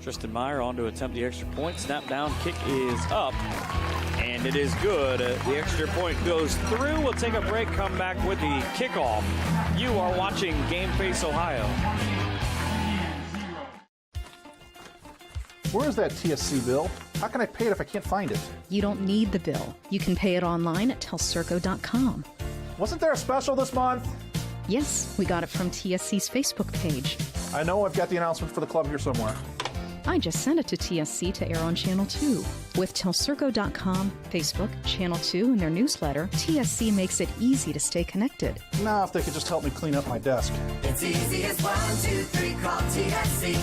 Tristan Meyer on to attempt the extra point. Snap down, kick is up, and it is good. The extra point goes through. We'll take a break, come back with the kickoff. You are watching Game Face Ohio. Where is that TSC bill? How can I pay it if I can't find it? You don't need the bill. You can pay it online at telcirco.com. Wasn't there a special this month? Yes, we got it from TSC's Facebook page. I know I've got the announcement for the club here somewhere. I just sent it to TSC to air on Channel 2. With telcirco.com, Facebook, Channel 2, and their newsletter, TSC makes it easy to stay connected. Now, if they could just help me clean up my desk. It's easy as 1, 2, 3, call TSC.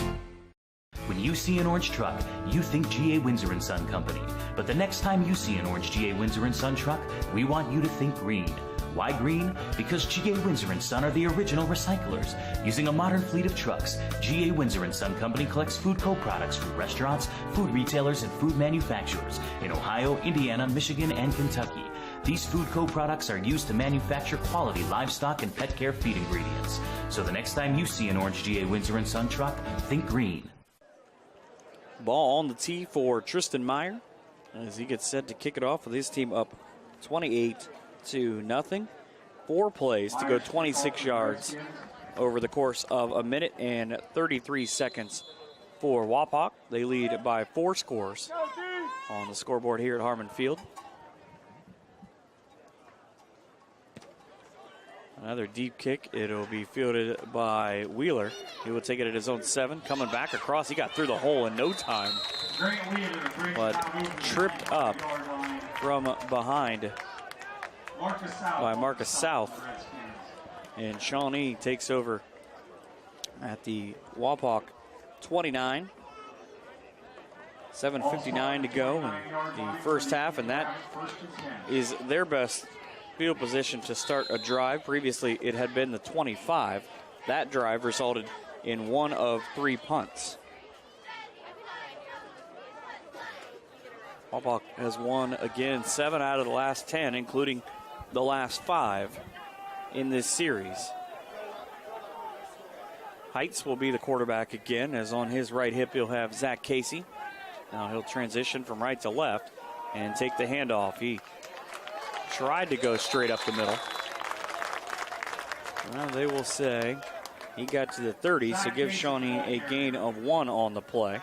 When you see an orange truck, you think GA Windsor & Son Company. But the next time you see an orange GA Windsor & Son truck, we want you to think green. Why green? Because GA Windsor & Son are the original recyclers. Using a modern fleet of trucks, GA Windsor & Son Company collects food co-products from restaurants, food retailers, and food manufacturers in Ohio, Indiana, Michigan, and Kentucky. These food co-products are used to manufacture quality livestock and pet care feed ingredients. So the next time you see an orange GA Windsor & Son truck, think green. Ball on the tee for Tristan Meyer as he gets set to kick it off with his team up 28-0. 4 plays to go 26 yards over the course of a minute and 33 seconds for Wapak. They lead by 4 scores on the scoreboard here at Harmon Field. Another deep kick. It'll be fielded by Wheeler. He will take it at his own 7. Coming back across. He got through the hole in no time. But tripped up from behind by Marcus South. And Shawnee takes over at the Wapak 29. 7:59 to go in the first half, and that is their best field position to start a drive. Previously, it had been the 25. That drive resulted in 1 of 3 punts. Wapak has won again 7 out of the last 10, including the last 5 in this series. Heights will be the quarterback again, as on his right hip he'll have Zach Casey. Now he'll transition from right to left and take the handoff. He tried to go straight up the middle. Well, they will say he got to the 30, so give Shawnee a gain of 1 on the play.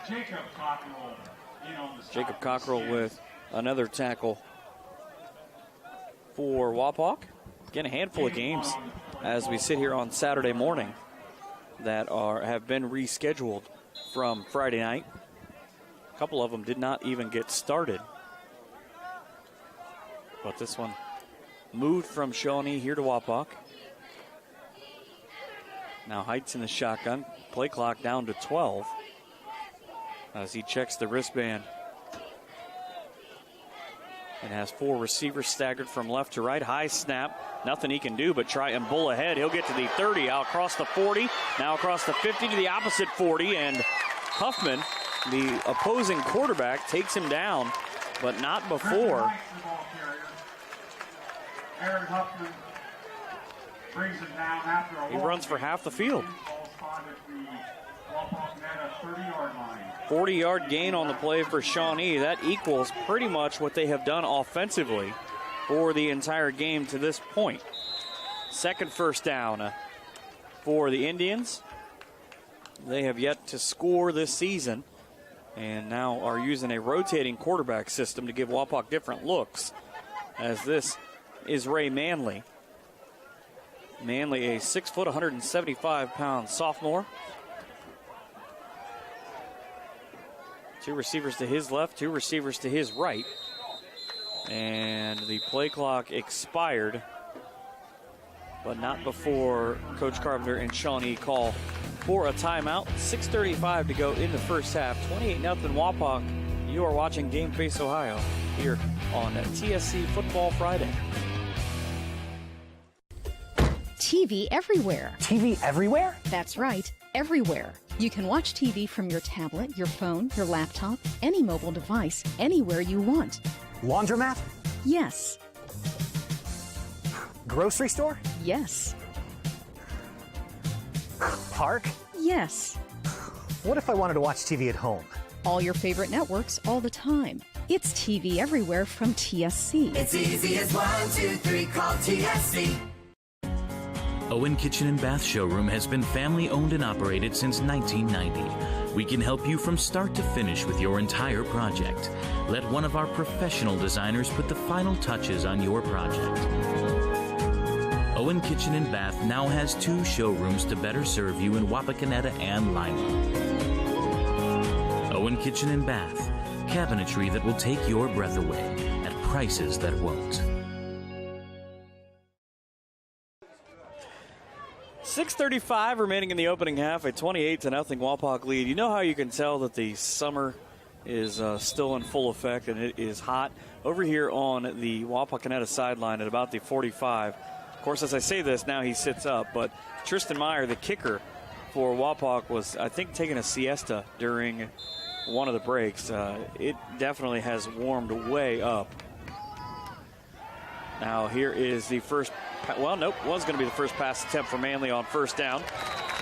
Jacob Cockrell with another tackle for Wapak. Again, a handful of games as we sit here on Saturday morning that have been rescheduled from Friday night. A couple of them did not even get started. But this one moved from Shawnee here to Wapak. Now Heights in the shotgun. Play clock down to 12 as he checks the wristband. And has 4 receivers staggered from left to right. High snap. Nothing he can do but try and bull ahead. He'll get to the 30, out across the 40, now across the 50 to the opposite 40. And Huffman, the opposing quarterback, takes him down, but not before. Aaron Huffman brings him down after a He runs for half the field. 40-yard gain on the play for Shawnee. That equals pretty much what they have done offensively for the entire game to this point. Second first down for the Indians. They have yet to score this season and now are using a rotating quarterback system to give Wapak different looks, as this is Ray Manley. Manley, a 6 foot, 175-pound sophomore. 2 receivers to his left, 2 receivers to his right. And the play clock expired but not before Coach Carpenter and Shawnee call for a timeout. 6:35 to go in the first half. 28-0 Wapak. You are watching Game Face Ohio here on TSC Football Friday. TV everywhere. TV everywhere? That's right, everywhere. You can watch TV from your tablet, your phone, your laptop, any mobile device, anywhere you want. Laundromat? Yes. Grocery store? Yes. Park? Yes. What if I wanted to watch TV at home? All your favorite networks all the time. It's TV everywhere from TSC. It's easy as 1, 2, 3, call TSC. Owen Kitchen and Bath Showroom has been family owned and operated since 1990. We can help you from start to finish with your entire project. Let one of our professional designers put the final touches on your project. Owen Kitchen and Bath now has 2 showrooms to better serve you in Wapakoneta and Lima. Owen Kitchen and Bath, cabinetry that will take your breath away at prices that won't. 6:35 remaining in the opening half, a 28-0 Wapak lead. You know how you can tell that the summer is still in full effect and it is hot? Over here on the Wapakoneta sideline at about the 45. Of course, as I say this, now he sits up, but Tristan Meyer, the kicker for Wapak, was, I think, taking a siesta during one of the breaks. It definitely has warmed way up. Now here is the first, well, nope, was going to be the first pass attempt for Manley on first down.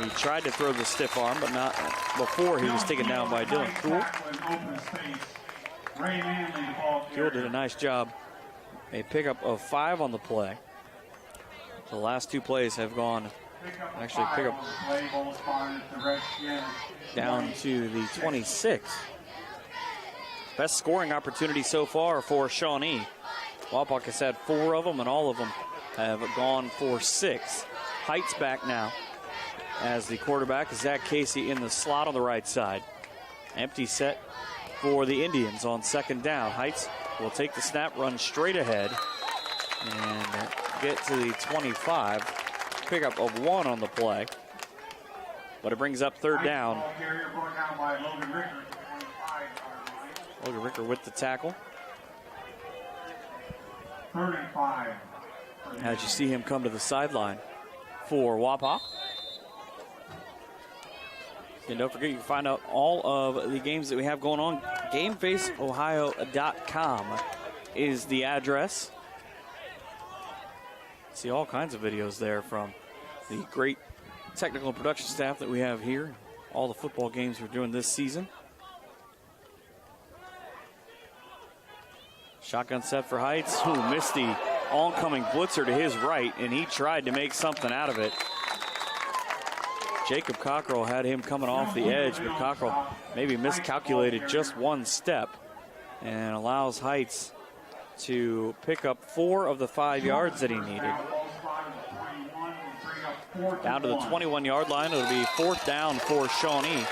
He tried to throw the stiff arm, but not before he was taken down by Dylan Kuhl. Kuhl did a nice job. A pickup of 5 on the play. The last 2 plays have gone, actually pickup down to the 26. Best scoring opportunity so far for Shawnee. Wapak has had 4 of them, and all of them have gone for 6. Heights back now as the quarterback is Zach Casey in the slot on the right side. Empty set for the Indians on second down. Heights will take the snap, run straight ahead, and get to the 25. Pickup of 1 on the play, but it brings up third down. Logan Ricker with the tackle. 35. As you see him come to the sideline for Wapak. And don't forget, you can find out all of the games that we have going on. GameFaceOhio.com is the address. See all kinds of videos there from the great technical and production staff that we have here. All the football games we're doing this season. Shotgun set for Heights, who missed the oncoming blitzer to his right, and he tried to make something out of it. Jacob Cockrell had him coming off the edge, but Cockrell maybe miscalculated just 1 step and allows Heights to pick up 4 of the 5 yards that he needed. Down to the 21-yard line, it'll be 4th down for Shawnee.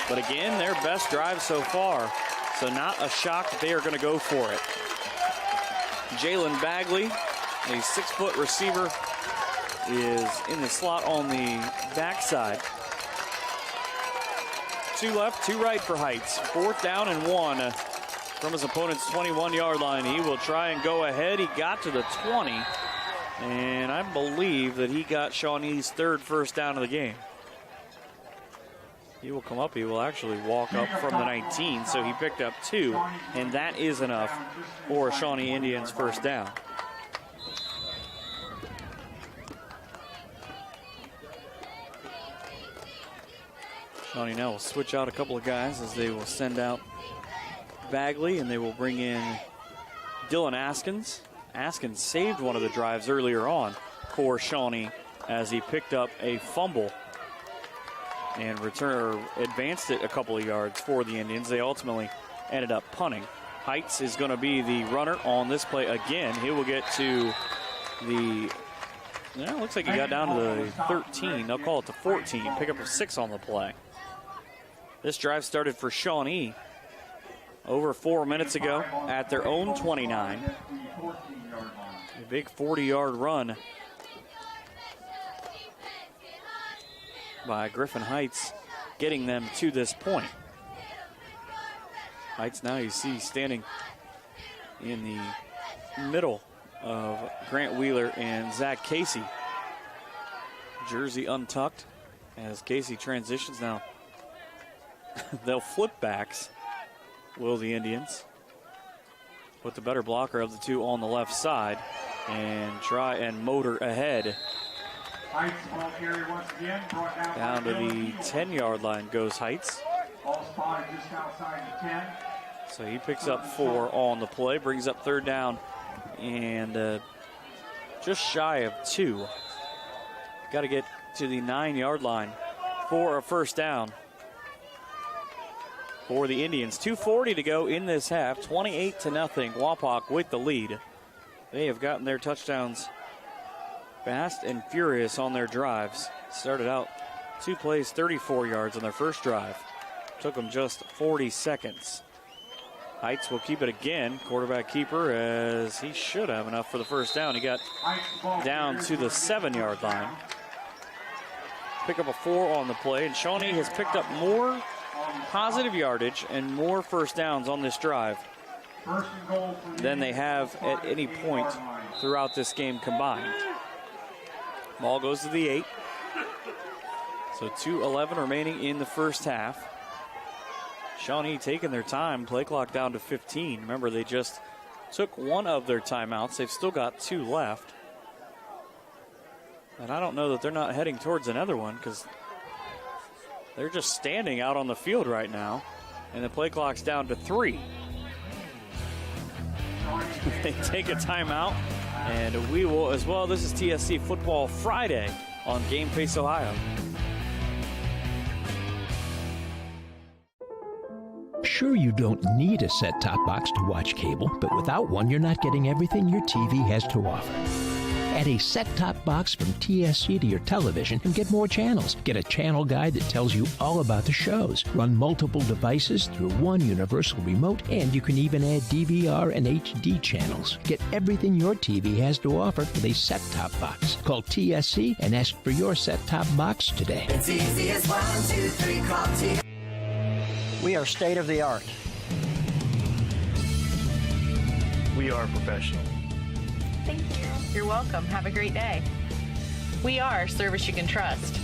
But again, their best drive so far, so not a shock that they are going to go for it. Jalen Bagley, a 6-foot receiver, is in the slot on the backside. 2 left, 2 right for Heights. 4th down and 1 from his opponent's 21-yard line. He will try and go ahead. He got to the 20, and I believe that he got Shawnee's 3rd first down of the game. He will come up. He will actually walk up from the 19, so he picked up 2, and that is enough for Shawnee Indians' first down. Shawnee now will switch out a couple of guys as they will send out Bagley, and they will bring in Dylan Askins. Askins saved one of the drives earlier on for Shawnee as he picked up a fumble and advanced it a couple of yards for the Indians. They ultimately ended up punting. Heights is going to be the runner on this play again. He will get to the, looks like he got down to the 13. They'll call it the 14. Pickup of 6 on the play. This drive started for Shawnee over 4 minutes ago at their own 29. A big 40-yard run by Griffin Heights, getting them to this point. Heights now you see standing in the middle of Grant Wheeler and Zach Casey. Jersey untucked as Casey transitions now. They'll flip backs, will the Indians. Put the better blocker of the two on the left side and try and motor ahead. Heights ball carry once again, brought Down to the 10-yard line goes Heights. Ball spotted just outside the 10. So he picks up 4 on the play, brings up third down, and just shy of 2. Got to get to the 9-yard line for a first down for the Indians. 2:40 to go in this half, 28-0. Wapak with the lead. They have gotten their touchdowns fast and furious on their drives. Started out 2 plays, 34 yards on their first drive. Took them just 40 seconds. Heights will keep it again. Quarterback keeper, as he should have enough for the first down. He got down to the 7-yard line. Pick up a 4 on the play, and Shawnee has picked up more positive yardage and more first downs on this drive than they have at any point throughout this game combined. Ball goes to the 8. So 2:11 remaining in the first half. Shawnee taking their time, play clock down to 15. Remember, they just took one of their timeouts. They've still got 2 left. And I don't know that they're not heading towards another one, because they're just standing out on the field right now. And the play clock's down to 3. They take a timeout, and we will as well. This is TSC Football Friday on Game Face Ohio. Sure, you don't need a set-top box to watch cable, but without one, you're not getting everything your TV has to offer. Add a set-top box from TSC to your television and get more channels. Get a channel guide that tells you all about the shows. Run multiple devices through one universal remote, and you can even add DVR and HD channels. Get everything your TV has to offer with a set-top box. Call TSC and ask for your set-top box today. It's easy as 1, 2, 3, call TSC. We are state of the art. We are professional. Thank you. You're welcome. Have a great day. We are service you can trust.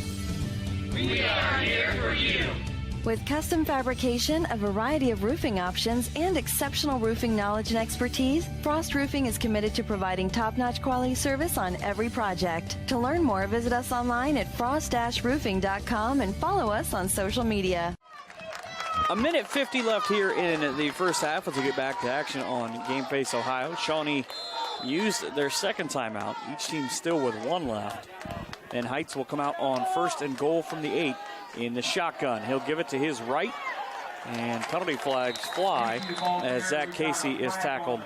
We are here for you. With custom fabrication, a variety of roofing options, and exceptional roofing knowledge and expertise, Frost Roofing is committed to providing top-notch quality service on every project. To learn more, visit us online at frost-roofing.com and follow us on social media. 1:50 left here in the first half as we get back to action on Game Face Ohio. Shawnee used their second timeout. Each team still with 1 left. And Heights will come out on 1st and goal from the 8 in the shotgun. He'll give it to his right, and penalty flags fly as Zach Casey is tackled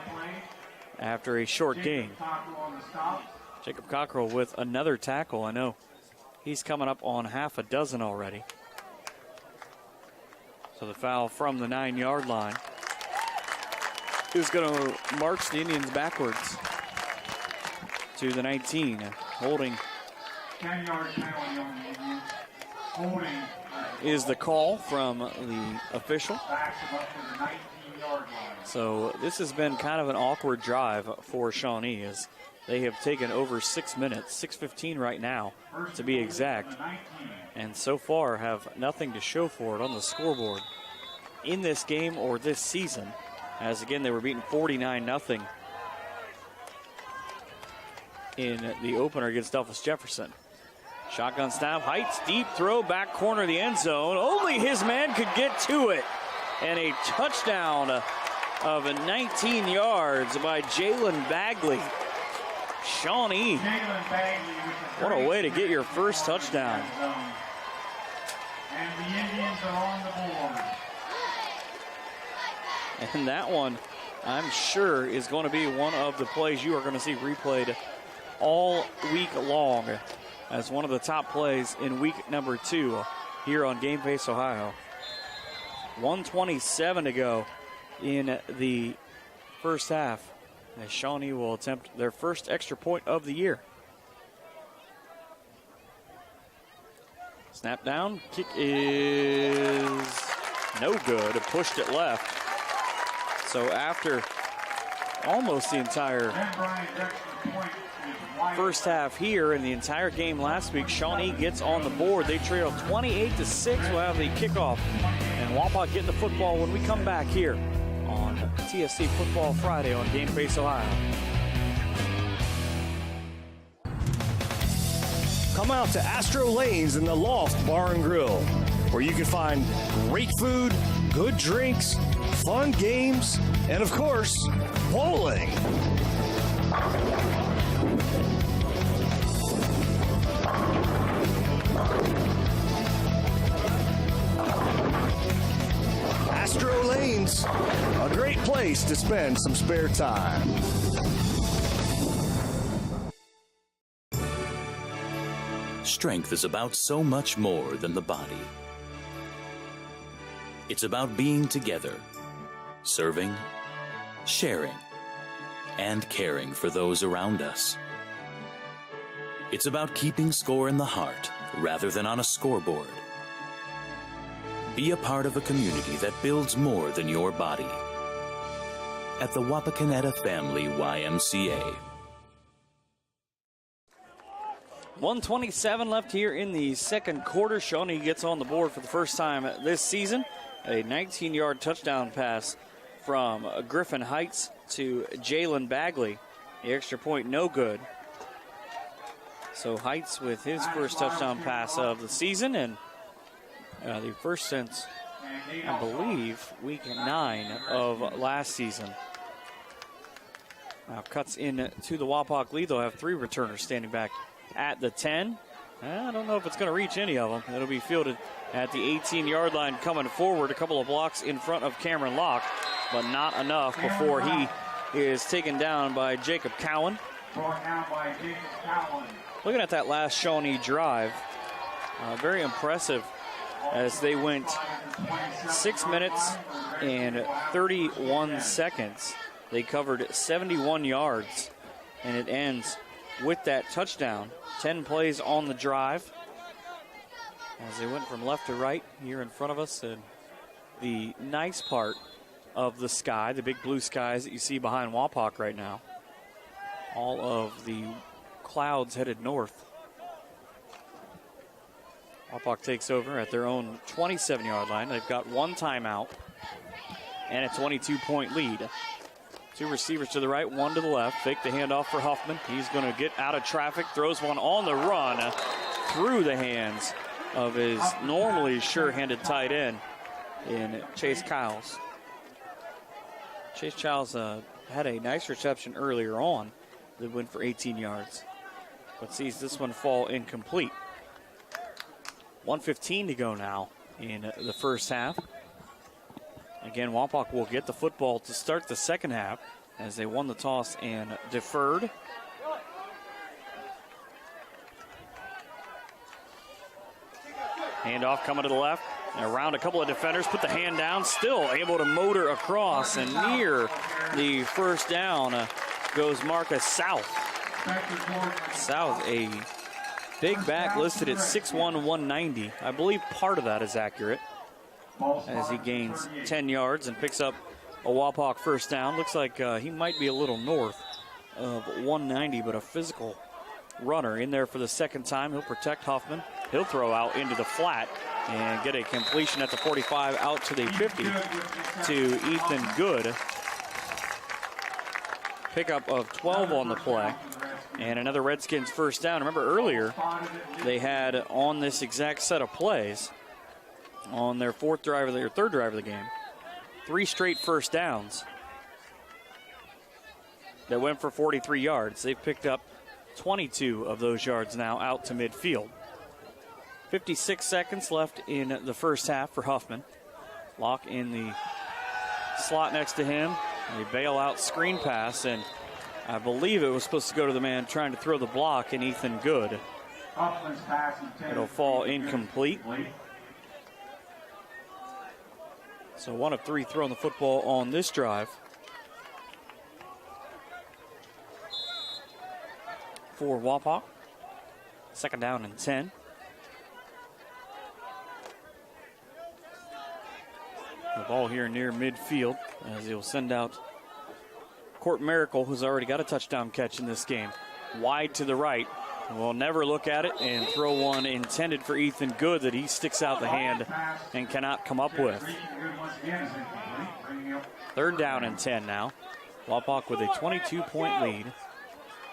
after a short gain. Jacob Cockrell with another tackle. I know he's coming up on half a dozen already. So the foul from the 9-yard line is going to march the Indians backwards to the 19. Holding 10-yard penalty on the Indians. Holding is the call from the official. backs them up to the 19-yard line. So this has been kind of an awkward drive for Shawnee, as they have taken over 6 minutes, 6:15 right now to be exact, and so far have nothing to show for it on the scoreboard in this game or this season, as again they were beaten 49-0 in the opener against Delphus Jefferson. Shotgun snap, Heights, deep throw, back corner of the end zone. Only his man could get to it. And a touchdown of 19 yards by Jalen Bagley. Shawnee, what a way to get your first touchdown. And the Indians are on the board. And that one, I'm sure, is going to be one of the plays you are going to see replayed all week long as one of the top plays in week number 2 here on Game Face Ohio. 1:27 to go in the first half, as Shawnee will attempt their first extra point of the year. Snap down. Kick is no good. It pushed it left. So after almost the entire first half here and the entire game last week, Shawnee gets on the board. They trail 28-6. We'll have the kickoff. And Wapak getting the football when we come back here on TSC Football Friday on Game Face Ohio. Come out to Astro Lanes in the Loft Bar and Grill, where you can find great food, good drinks, fun games, and of course, bowling. Astro Lanes, a great place to spend some spare time. Strength is about so much more than the body. It's about being together, serving, sharing, and caring for those around us. It's about keeping score in the heart rather than on a scoreboard. Be a part of a community that builds more than your body. At the Wapakoneta Family YMCA. 1:27 left here in the second quarter. Shawnee gets on the board for the first time this season. A 19-yard touchdown pass from Griffin Heights to Jalen Bagley. The extra point no good. So Heights with his first touchdown pass of the season, and the first since, I believe, week 9 of last season. Now cuts in to the Wapak lead. They'll have 3 returners standing back at the 10. I don't know if it's going to reach any of them. It'll be fielded at the 18-yard line coming forward, a couple of blocks in front of Cameron Locke, but not enough before he is taken down by Jacob Cowan. Looking at that last Shawnee drive, very impressive as they went 6 minutes and 31 seconds. They covered 71 yards, and it ends with that touchdown. 10 plays on the drive as they went from left to right here in front of us, and the nice part of the sky, the big blue skies that you see behind Wapak right now, all of the clouds headed north. Wapak takes over at their own 27-yard line. They've got 1 timeout and a 22-point lead. 2 receivers to the right, 1 to the left. Fake the handoff for Huffman. He's going to get out of traffic, throws one on the run through the hands of his normally sure-handed tight end in Chase Childs. Chase Childs had a nice reception earlier on that went for 18 yards, but sees this one fall incomplete. 1:15 to go now in the first half. Again, Wapak will get the football to start the second half as they won the toss and deferred. Handoff coming to the left. Around a couple of defenders, put the hand down, still able to motor across, and near the first down goes Marcus South. South, a big back listed at 6'1", 190. I believe part of that is accurate, as he gains 10 yards and picks up a Wapak first down. Looks like he might be a little north of 190, but a physical runner in there for the second time. He'll protect Huffman. He'll throw out into the flat and get a completion at the 45 out to the 50 to Ethan Good. Pickup of 12 on the play and another Redskins first down. Remember earlier they had on this exact set of plays on their third drive of the game, 3 straight first downs that went for 43 yards. They've picked up 22 of those yards now out to midfield. 56 seconds left in the first half for Huffman. Locke in the slot next to him. A bailout screen pass, and I believe it was supposed to go to the man trying to throw the block, and Ethan Good. It'll fall incomplete. So 1 of 3 throwing the football on this drive for Wapak. Second down and 10. The ball here near midfield as he'll send out Court Miracle, who's already got a touchdown catch in this game. Wide to the right. We'll never look at it and throw one intended for Ethan Good that he sticks out the hand and cannot come up with. 3rd down and 10 now. Wapak with a 22-point lead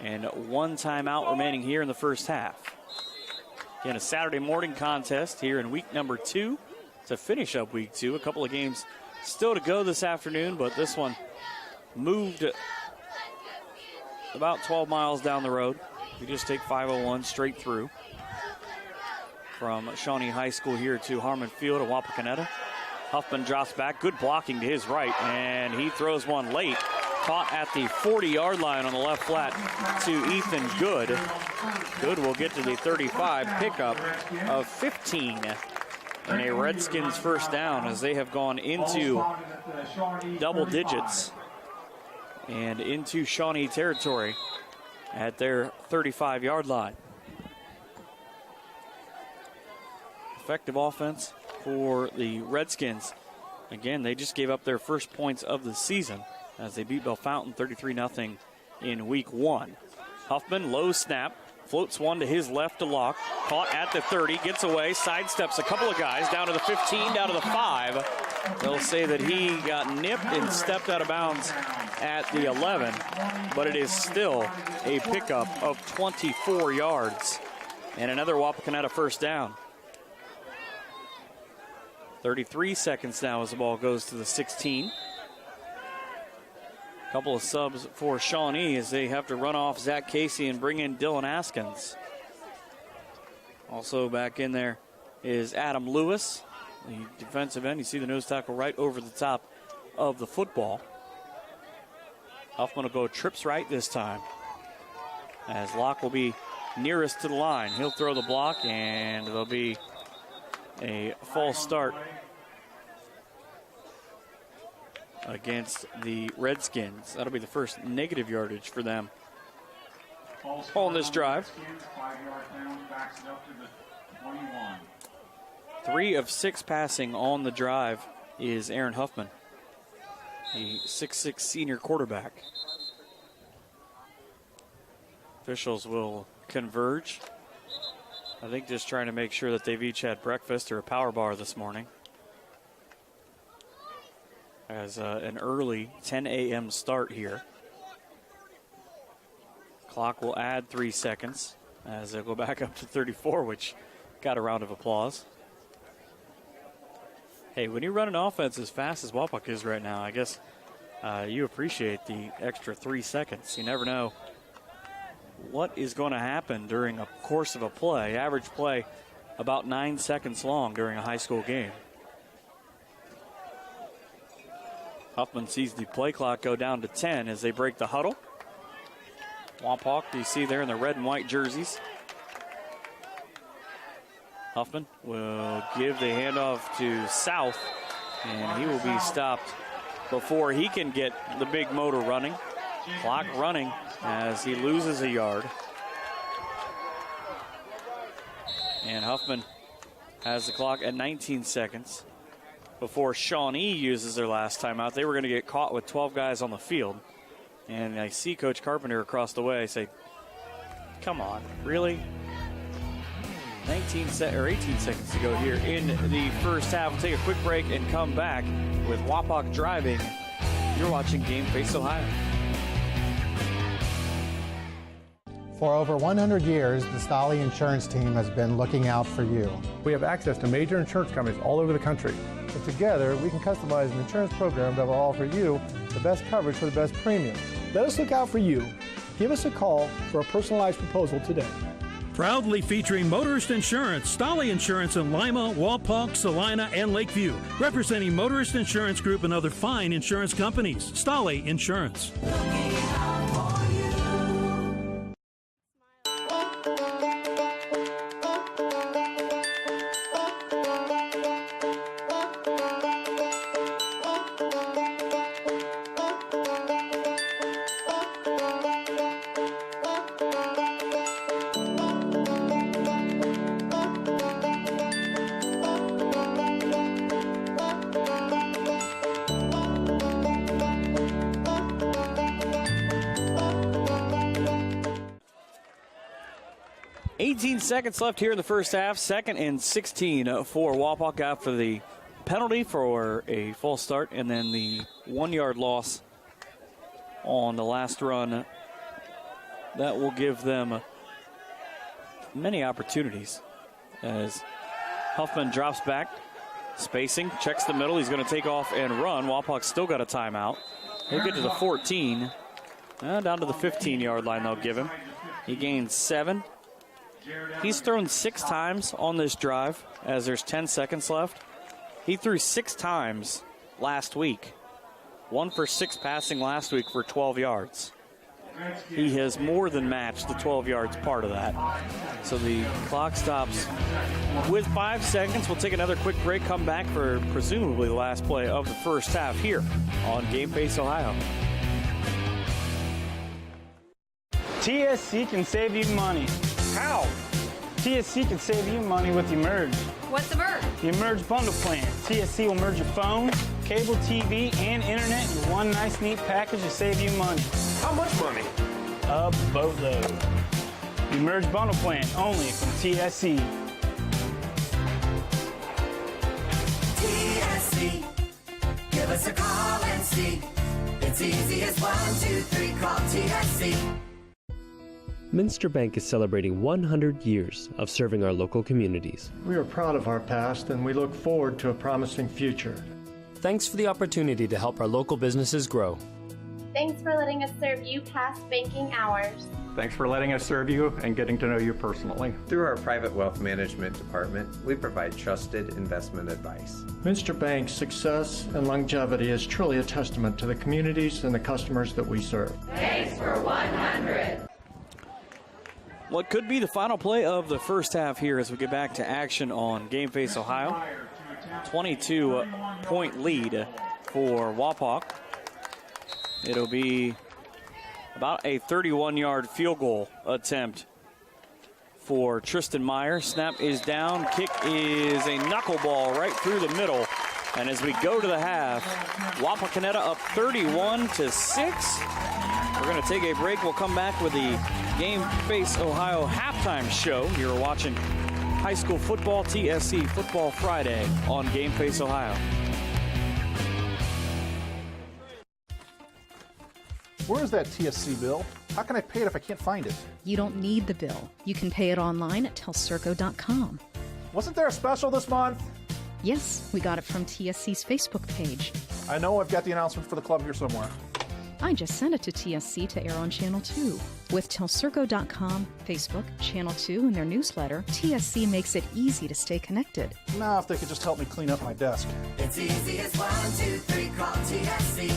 and 1 timeout remaining here in the first half. Again, a Saturday morning contest here in week number 2 to finish up week 2. A couple of games still to go this afternoon, but this one moved about 12 miles down the road. We just take 501 straight through from Shawnee High School here to Harmon Field at Wapakoneta. Huffman drops back, good blocking to his right, and he throws one late. Caught at the 40-yard line on the left flat to Ethan Good. Good will get to the 35, pickup of 15 and a Redskins first down as they have gone into double digits and into Shawnee territory at their 35-yard line. Effective offense for the Redskins. Again, they just gave up their first points of the season as they beat Bellefontaine 33-0 in week 1. Huffman, low snap, floats one to his left to Locke. Caught at the 30, gets away, sidesteps a couple of guys, down to the 15, down to the 5. They'll say that he got nipped and stepped out of bounds at the 11, but it is still a pickup of 24 yards and another Wapakoneta first down. 33 seconds now as the ball goes to the 16. Couple of subs for Shawnee as they have to run off Zach Casey and bring in Dylan Askins. Also back in there is Adam Lewis, the defensive end. You see the nose tackle right over the top of the football. Huffman will go trips right this time as Locke will be nearest to the line. He'll throw the block and there'll be a false start against the Redskins. That'll be the first negative yardage for them on this drive. 3 of 6 passing on the drive is Aaron Huffman, the 6'6" senior quarterback. Officials will converge. I think just trying to make sure that they've each had breakfast or a power bar this morning. As an early 10 a.m. start here. Clock will add 3 seconds as they'll go back up to 34, which got a round of applause. Hey, when you run an offense as fast as Wapak is right now, I guess you appreciate the extra 3 seconds. You never know what is going to happen during a course of a play. Average play about 9 seconds long during a high school game. Huffman sees the play clock go down to 10 as they break the huddle. Wapak, you see there in the red and white jerseys. Huffman will give the handoff to South, and he will be stopped before he can get the big motor running. Clock running as he loses a yard. And Huffman has the clock at 19 seconds. Before Shawnee uses their last timeout, they were going to get caught with 12 guys on the field. And I see Coach Carpenter across the way say, come on, really? 18 seconds to go here in the first half. We'll take a quick break and come back with Wapak driving. You're watching Game Face Ohio. For over 100 years, the Stolly Insurance Team has been looking out for you. We have access to major insurance companies all over the country. And together, we can customize an insurance program that will offer you the best coverage for the best premiums. Let us look out for you. Give us a call for a personalized proposal today. Proudly featuring Motorist Insurance, Stolly Insurance in Lima, Wapak, Salina, and Lakeview. Representing Motorist Insurance Group and other fine insurance companies. Stolly Insurance. 18 seconds left here in the first half. 2nd and 16 for Wapak after the penalty for a false start and then the 1-yard loss on the last run. That will give them many opportunities as Huffman drops back. Spacing, checks the middle. He's going to take off and run. Wapak's still got a timeout. He'll get to the 14. Down to the 15-yard line they'll give him. He gains 7. He's thrown 6 times on this drive as there's 10 seconds left. He threw 6 times last week. 1 for 6 passing last week for 12 yards. He has more than matched the 12 yards part of that. So the clock stops with 5 seconds. We'll take another quick break, come back for presumably the last play of the first half here on Game Face Ohio. TSC can save you money. How? TSC can save you money with Emerge. What's Emerge? The Emerge bundle plan. TSC will merge your phone, cable TV, and internet in one nice, neat package to save you money. How much money? A boatload. The Emerge bundle plan, only from TSC. TSC, give us a call and see. It's easy as 1, 2, 3, call TSC. Minster Bank is celebrating 100 years of serving our local communities. We are proud of our past and we look forward to a promising future. Thanks for the opportunity to help our local businesses grow. Thanks for letting us serve you past banking hours. Thanks for letting us serve you and getting to know you personally. Through our private wealth management department, we provide trusted investment advice. Minster Bank's success and longevity is truly a testament to the communities and the customers that we serve. Thanks for 100. What could be the final play of the first half here as we get back to action on Game Face Ohio. 22-point lead for Wapak. It'll be about a 31-yard field goal attempt for Tristan Meyer. Snap is down. Kick is a knuckleball right through the middle. And as we go to the half, Wapakoneta up 31-6. We're going to take a break. We'll come back with the Game Face Ohio halftime show. You're watching high school football, TSC Football Friday on Game Face Ohio. Where is that TSC bill? How can I pay it if I can't find it? You don't need the bill. You can pay it online at telcirco.com. Wasn't there a special this month? Yes, we got it from TSC's Facebook page. I know I've got the announcement for the club here somewhere. I just sent it to TSC to air on Channel 2. With telcirco.com, Facebook, Channel 2, and their newsletter, TSC makes it easy to stay connected. Now, if they could just help me clean up my desk. It's easy as 1, 2, 3, call TSC.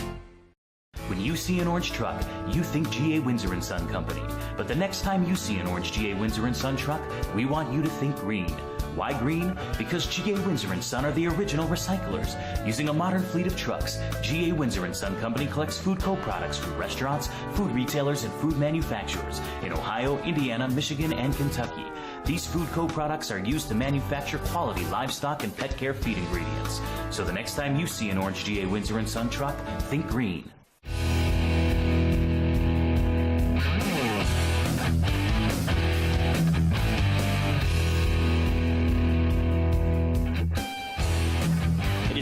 When you see an orange truck, you think GA Windsor & Son Company. But the next time you see an orange GA Windsor & Son truck, we want you to think green. Why green? Because GA Windsor & Son are the original recyclers. Using a modern fleet of trucks, GA Windsor & Son Company collects food co-products from restaurants, food retailers, and food manufacturers in Ohio, Indiana, Michigan, and Kentucky. These food co-products are used to manufacture quality livestock and pet care feed ingredients. So the next time you see an orange GA Windsor & Son truck, think green.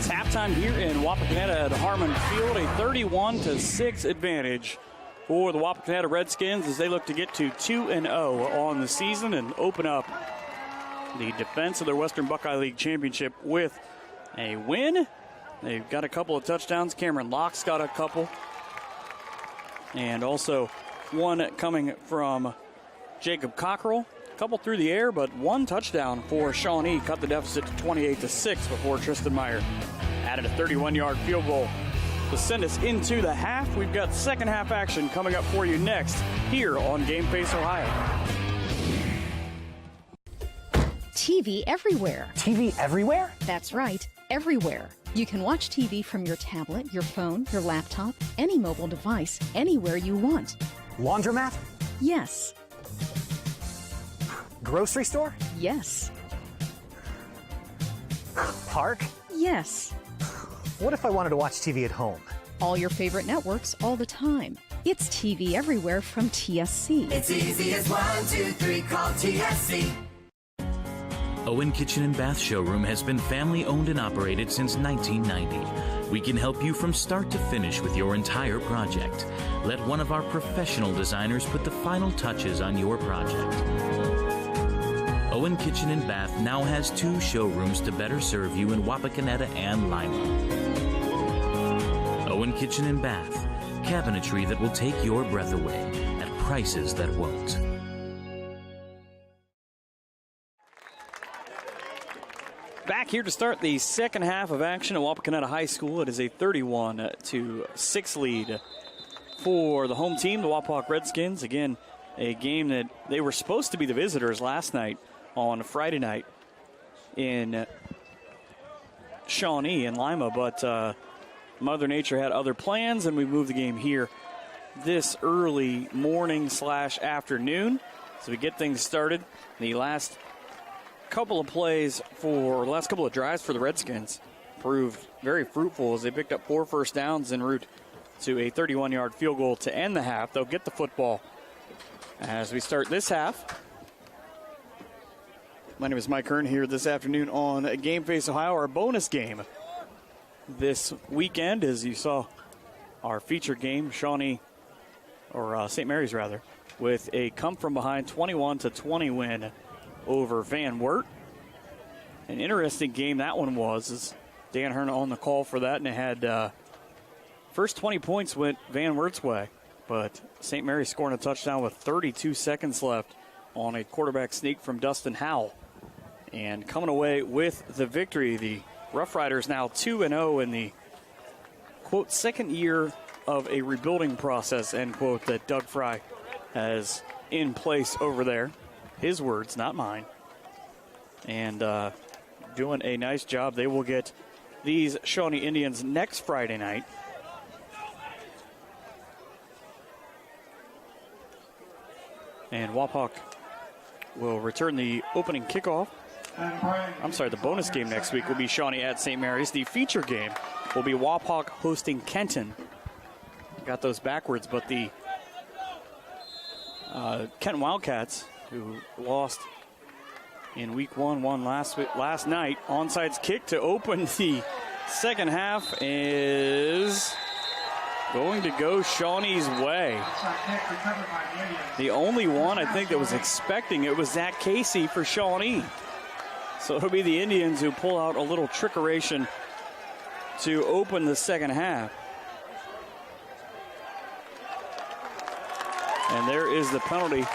Halftime here in Wapakoneta at Harmon Field, a 31-6 advantage for the Wapakoneta Redskins as they look to get to 2-0 on the season and open up the defense of their Western Buckeye League Championship with a win. They've got a couple of touchdowns. Cameron Locke's got a couple. And also one coming from Jacob Cockrell. A couple through the air, but one touchdown for Shawnee. Cut the deficit to 28-6 before Tristan Meyer added a 31-yard field goal to send us into the half. We've got second half action coming up for you next here on Game Face Ohio. TV everywhere. TV everywhere? That's right, everywhere. You can watch TV from your tablet, your phone, your laptop, any mobile device, anywhere you want. Laundromat? Yes. Grocery store? Yes. Park? Yes. What if I wanted to watch TV at home? All your favorite networks all the time. It's TV everywhere from TSC. It's easy as 1, 2, 3, call TSC. Owen Kitchen and Bath Showroom has been family owned and operated since 1990. We can help you from start to finish with your entire project. Let one of our professional designers put the final touches on your project. Owen Kitchen and Bath now has 2 showrooms to better serve you in Wapakoneta and Lima. Owen Kitchen and Bath, cabinetry that will take your breath away at prices that won't. Back here to start the second half of action at Wapakoneta High School. It is a 31-6 lead for the home team, the Wapak Redskins. Again, a game that they were supposed to be the visitors last night on Friday night in Shawnee in Lima, but Mother Nature had other plans, and we moved the game here this early morning/afternoon. So we get things started. The last couple of drives for the Redskins proved very fruitful as they picked up 4 first downs en route to a 31-yard field goal to end the half. They'll get the football as we start this half. My name is Mike Hearn here this afternoon on Game Face Ohio, our bonus game this weekend. As you saw, our feature game, Shawnee, or St. Mary's rather, with a come-from-behind 21-20 win over Van Wert. An interesting game that one was, as Dan Hearn on the call for that, and it had first 20 points went Van Wert's way, but St. Mary's scoring a touchdown with 32 seconds left on a quarterback sneak from Dustin Howell. And coming away with the victory, the Rough Riders now 2-0 in the, quote, second year of a rebuilding process, end quote, that Doug Fry has in place over there. His words, not mine. And doing a nice job. They will get these Shawnee Indians next Friday night. And Wapak will return the opening kickoff. The bonus game next week will be Shawnee at St. Mary's. The feature game will be Wapak hosting Kenton. Got those backwards, but the Kenton Wildcats, who lost in week 1, won last night. Onside kick to open the second half is going to go Shawnee's way. The only one I think that was expecting it was Zach Casey for Shawnee. So it'll be the Indians who pull out a little trickeration to open the second half. And there is the penalty,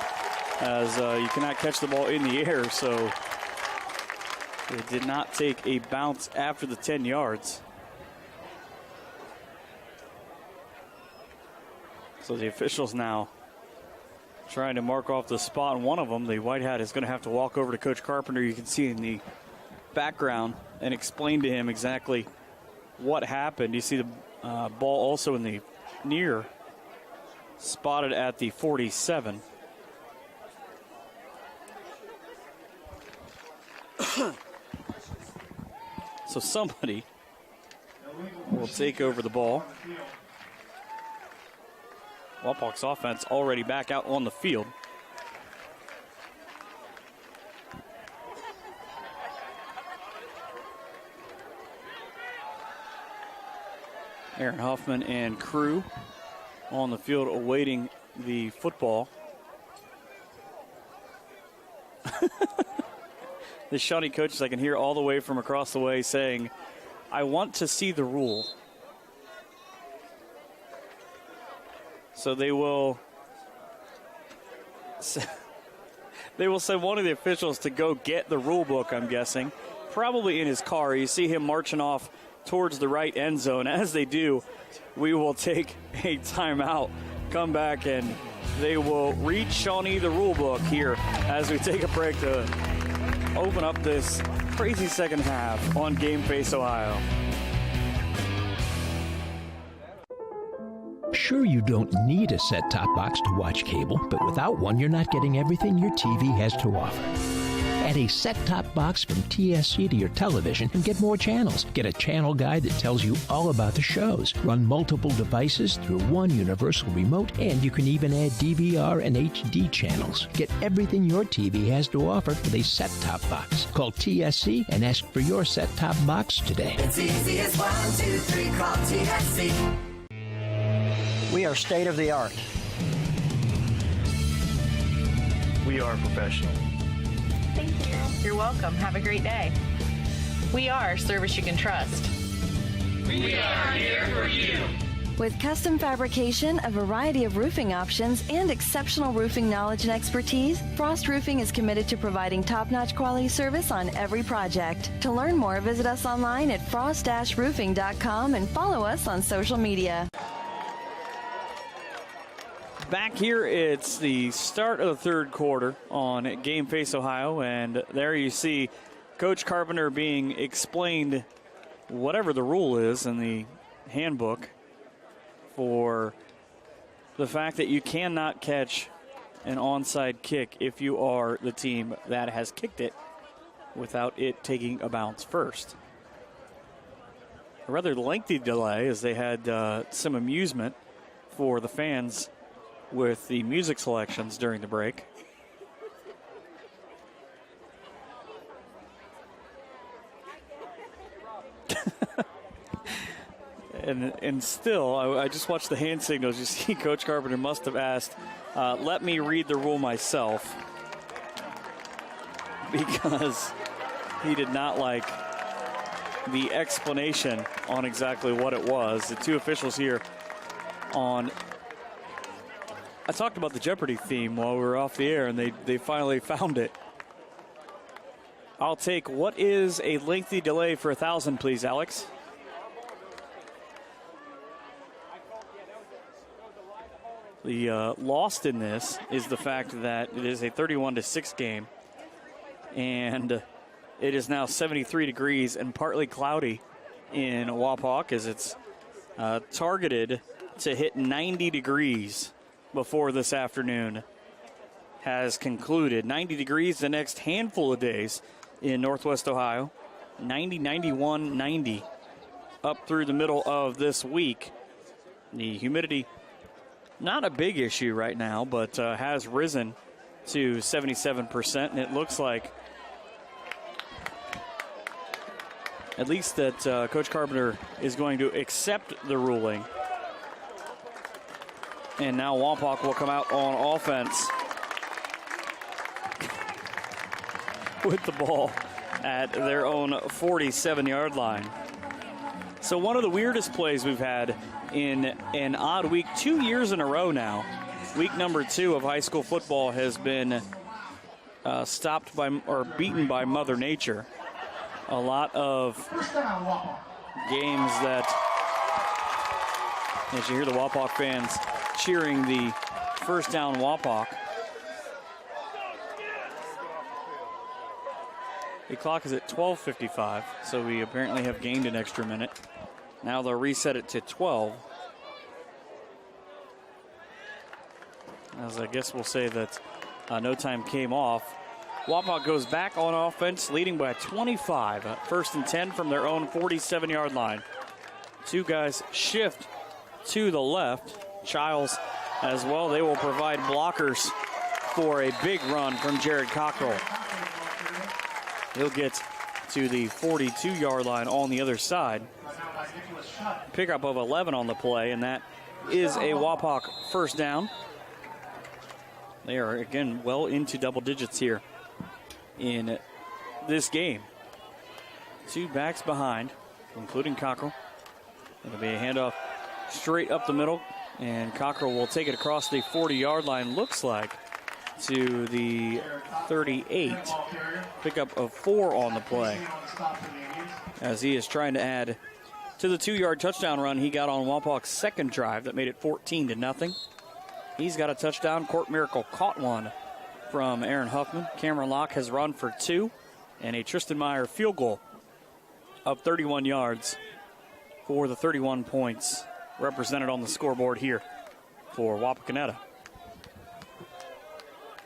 as you cannot catch the ball in the air, so it did not take a bounce after the 10 yards. So the officials now trying to mark off the spot, and one of them, the white hat, is going to have to walk over to Coach Carpenter, you can see in the background, and explain to him exactly what happened. You see the ball also in the near, spotted at the 47. So somebody will take over the ball. Wapak's offense already back out on the field. Aaron Huffman and crew on the field awaiting the football. The Shawnee coaches, I can hear all the way from across the way saying, I want to see the rule. So they will send one of the officials to go get the rule book, I'm guessing. Probably in his car. You see him marching off towards the right end zone. As they do, we will take a timeout, come back, and they will read Shawnee the rule book here as we take a break to open up this crazy second half on Game Face Ohio. Sure, you don't need a set-top box to watch cable, but without one, you're not getting everything your TV has to offer. At Add a set-top box from TSC to your television and get more channels. Get a channel guide that tells you all about the shows. Run multiple devices through one universal remote, and you can even add DVR and HD channels. Get everything your TV has to offer with a set-top box. Call TSC and ask for your set-top box today. It's easy as 1, 2, 3, call TSC. We are state of the art. We are professional. Thank you. You're welcome. Have a great day. We are service you can trust. We are here for you. With custom fabrication, a variety of roofing options, and exceptional roofing knowledge and expertise, Frost Roofing is committed to providing top-notch quality service on every project. To learn more, visit us online at frost-roofing.com and follow us on social media. Back here, it's the start of the third quarter on Game Face Ohio, and there you see Coach Carpenter being explained whatever the rule is in the handbook for the fact that you cannot catch an onside kick if you are the team that has kicked it without it taking a bounce first. A rather lengthy delay as they had some amusement for the fans with the music selections during the break. and still, I just watched the hand signals. You see Coach Carpenter must have asked, let me read the rule myself, because he did not like the explanation on exactly what it was. The two officials here on... I talked about the Jeopardy theme while we were off the air, and they finally found it. I'll take what is a lengthy delay for 1,000, please, Alex. The lost in this is the fact that it is a 31-6 game, and it is now 73 degrees and partly cloudy in Wapak as it's targeted to hit 90 degrees before this afternoon has concluded. 90 degrees the next handful of days in Northwest Ohio. 90, 91, 90 up through the middle of this week. The humidity, not a big issue right now, but has risen to 77%, and it looks like at least that Coach Carpenter is going to accept the ruling. And now Wapak will come out on offense with the ball at their own 47-yard line. So one of the weirdest plays we've had in an odd week, 2 years in a row now. Week number 2 of high school football has been stopped by or beaten by Mother Nature. A lot of games that, as you hear the Wapak fans cheering the first down Wapak. The clock is at 12:55, so we apparently have gained an extra minute. Now they'll reset it to 12. As I guess we'll say that no time came off. Wapak goes back on offense, leading by 25. First and 10 from their own 47-yard line. Two guys shift to the left. Childs as well. They will provide blockers for a big run from Jared Cockrell. He'll get to the 42-yard line on the other side. Pickup of 11 on the play, and that is a Wapak first down. They are, again, well into double digits here in this game. Two backs behind, including Cockrell. It'll be a handoff straight up the middle, and Cockrell will take it across the 40-yard line, looks like, to the 38. Pickup of 4 on the play, as he is trying to add to the 2-yard touchdown run he got on Wapak's second drive that made it 14-0. He's got a touchdown. Court Miracle caught one from Aaron Huffman. Cameron Locke has run for 2, and a Tristan Meyer field goal of 31 yards for the 31 points represented on the scoreboard here for Wapakoneta.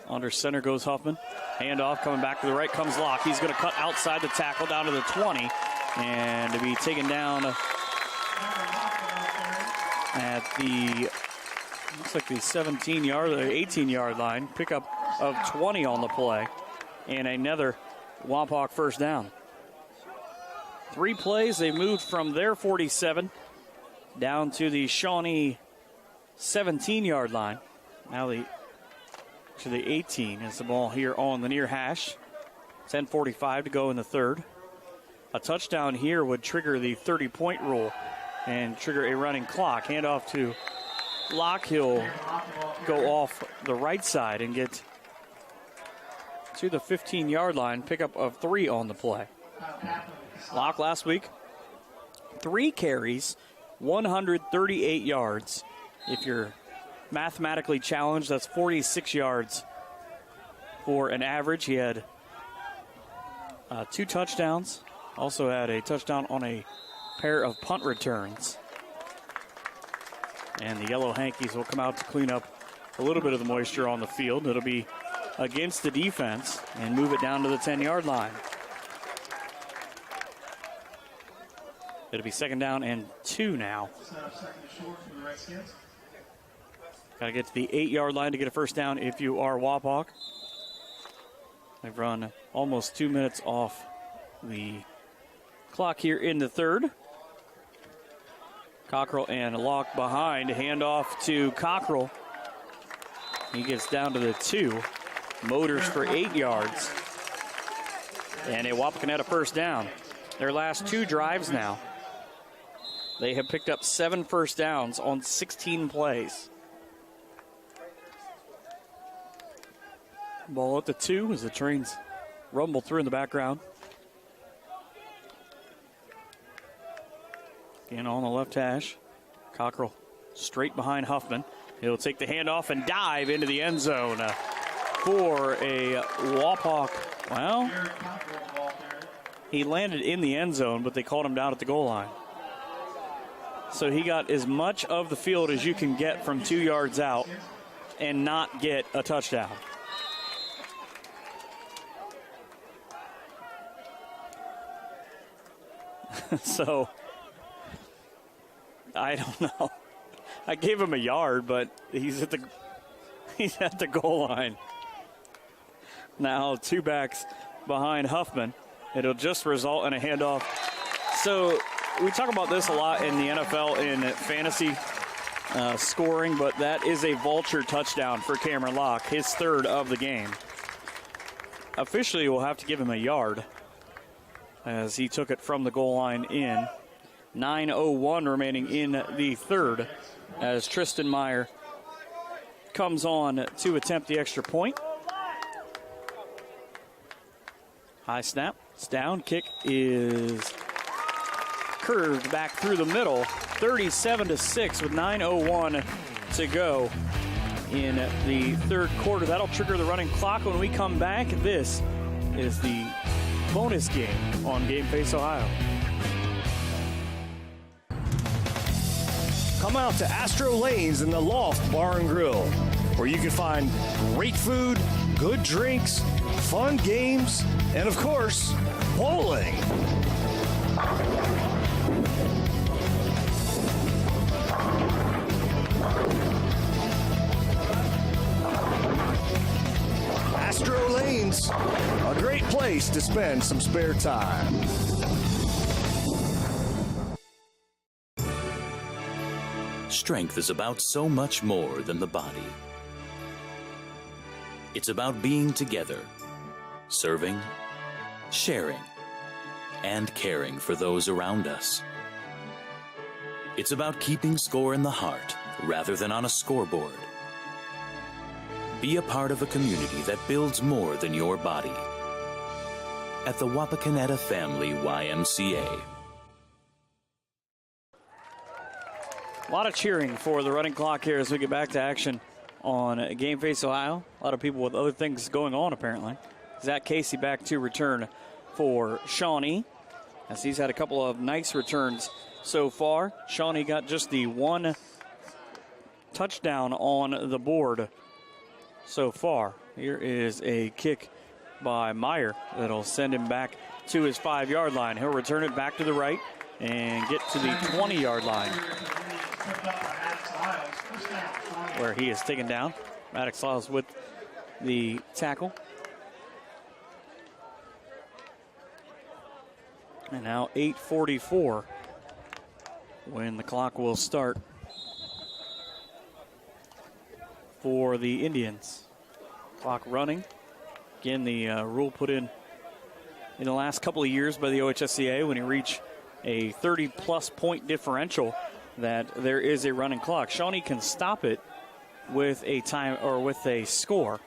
Under center goes Huffman. Handoff coming back to the right comes Locke. He's going to cut outside the tackle down to the 20 and to be taken down at the, looks like the 17-yard, 18-yard line. Pickup of 20 on the play and another Wapak first down. 3 plays, they moved from their 47 down to the Shawnee 17-yard line. Now to the 18 is the ball here on the near hash. 10:45 to go in the third. A touchdown here would trigger the 30-point rule and trigger a running clock. Handoff to Locke. He'll go off the right side and get to the 15-yard line. Pickup of 3 on the play. Locke last week, 3 carries, 138 yards. If you're mathematically challenged, that's 46 yards for an average. He had 2 touchdowns. Also had a touchdown on a pair of punt returns. And the Yellow Hankies will come out to clean up a little bit of the moisture on the field. It'll be against the defense and move it down to the 10-yard line. It'll be 2nd down and 2 now. Got to get to the 8-yard line to get a first down if you are Wapak. They've run almost 2 minutes off the clock here in the third. Cockrell and Locke behind. Handoff to Cockrell. He gets down to the 2. Motors for 8 yards. And a Wapakoneta first down. Their last 2 drives now. They have picked up 7 first downs on 16 plays. Ball at the 2 as the trains rumble through in the background. Again on the left hash. Cockrell straight behind Huffman. He'll take the handoff and dive into the end zone for a Wapak. Well, he landed in the end zone, but they called him down at the goal line. So he got as much of the field as you can get from 2 yards out and not get a touchdown. So, I don't know. I gave him a yard, but he's at the goal line. Now 2 backs behind Huffman. It'll just result in a handoff. So we talk about this a lot in the NFL in fantasy scoring, but that is a vulture touchdown for Cameron Locke, his 3rd of the game. Officially, we'll have to give him a yard as he took it from the goal line in. 9:01 remaining in the third as Tristan Meyer comes on to attempt the extra point. High snap, it's down, kick is curved back through the middle. 37-6 with 9:01 to go in the third quarter. That'll trigger the running clock when we come back. This is the bonus game on Game Face Ohio. Come out to Astro Lanes in the Loft Bar and Grill, where you can find great food, good drinks, fun games, and of course, bowling. Astro Lanes, a great place to spend some spare time. Strength is about so much more than the body. It's about being together, serving, sharing, and caring for those around us. It's about keeping score in the heart rather than on a scoreboard. Be a part of a community that builds more than your body. At the Wapakoneta Family YMCA. A lot of cheering for the running clock here as we get back to action on Game Face Ohio. A lot of people with other things going on, apparently. Zach Casey back to return for Shawnee, as he's had a couple of nice returns so far. Shawnee got just the 1 touchdown on the board so far. Here is a kick by Meyer. That'll send him back to his 5-yard line. He'll return it back to the right and get to the 20-yard line, where he is taken down. Maddox Lyles with the tackle. And now 8:44 when the clock will start for the Indians. Clock running. Again, the rule put in the last couple of years by the OHSCA when you reach a 30-plus point differential that there is a running clock. Shawnee can stop it with a time or with a score.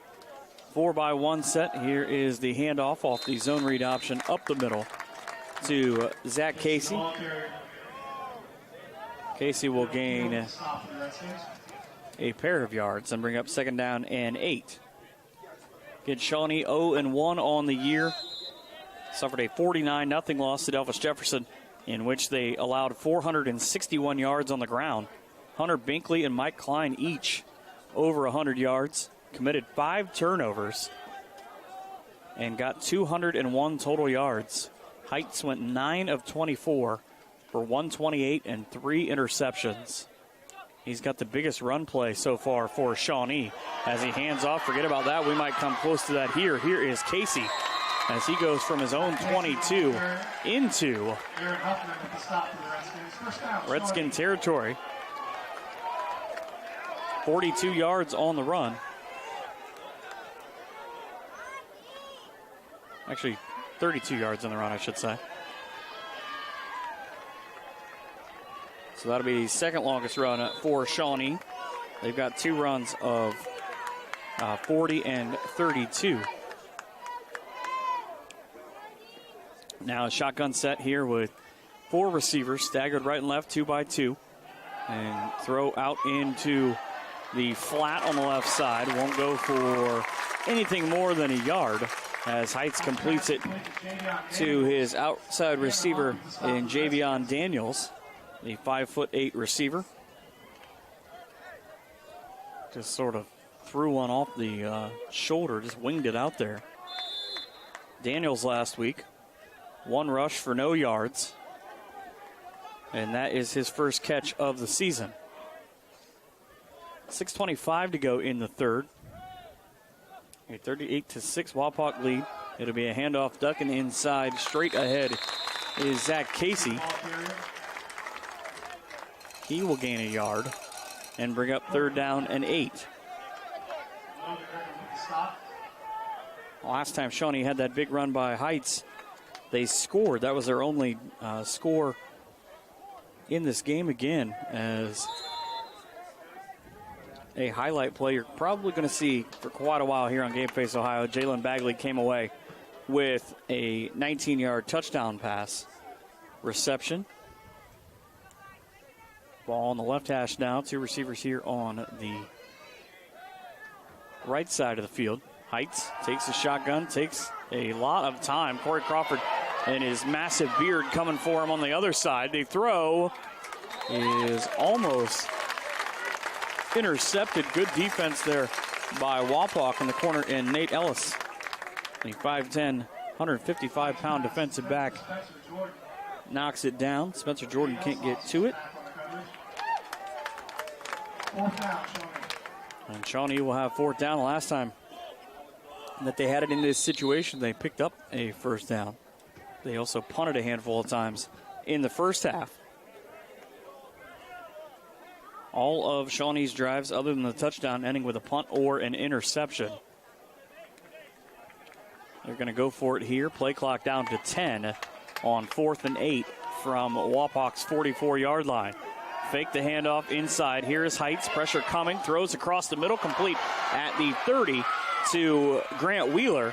4-by-1 set. Here is the handoff off the zone read option up the middle to Zach Casey. Casey will gain a pair of yards and bring up 2nd down and 8. Get Shawnee 0-1 on the year. Suffered a 49-0 loss to Delphus Jefferson, in which they allowed 461 yards on the ground. Hunter Binkley and Mike Klein each over 100 yards. Committed 5 turnovers and got 201 total yards. Heights went 9 of 24 for 128 and 3 interceptions. He's got the biggest run play so far for Shawnee. As he hands off, forget about that. We might come close to that here. Here is Casey as he goes from his own 22 into Redskin territory. 42 yards on the run. Actually, 32 yards on the run, I should say. So that'll be the second longest run for Shawnee. They've got 2 runs of 40 and 32. Now a shotgun set here with 4 receivers staggered right and left, 2-by-2. And throw out into the flat on the left side. Won't go for anything more than a yard as Heights completes it to his outside receiver in Javion Daniels, the 5'8" receiver. Just sort of threw one off the shoulder, just winged it out there. Daniels last week, 1 rush for no yards, and that is his first catch of the season. 6:25 to go in the third. A 38-6 Wapak lead. It'll be a handoff, ducking inside. Straight ahead is Zach Casey. He will gain a yard and bring up 3rd down and 8. Last time Shawnee had that big run by Heights, they scored. That was their only score in this game again, as a highlight play you're probably going to see for quite a while here on Game Face Ohio. Jalen Bagley came away with a 19-yard touchdown pass reception. Ball on the left hash now. 2 receivers here on the right side of the field. Heights takes a shotgun, takes a lot of time. Corey Crawford and his massive beard coming for him on the other side. The throw is almost intercepted. Good defense there by Wapak in the corner, and Nate Ellis, the 5'10", 155-pound defensive back, knocks it down. Spencer Jordan can't get to it. And Shawnee will have 4th down. The last time that they had it in this situation, they picked up a 1st down. They also punted a handful of times in the first half. All of Shawnee's drives, other than the touchdown, ending with a punt or an interception. They're going to go for it here. Play clock down to 10 on 4th and 8 from Wapak's 44-yard line. Fake the handoff inside. Here is Heights. Pressure coming. Throws across the middle. Complete at the 30 to Grant Wheeler.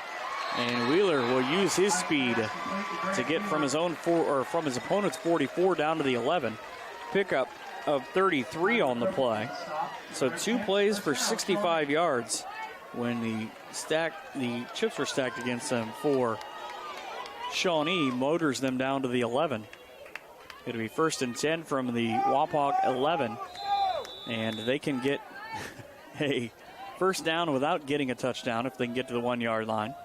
And Wheeler will use his speed to get from his own from his opponent's 44 down to the 11. Pickup of 33 on the play. So 2 plays for 65 yards when the chips were stacked against them for Shawnee. Motors them down to the 11. It'll be 1st and 10 from the Wapak 11. And they can get a 1st down without getting a touchdown if they can get to the 1-yard line.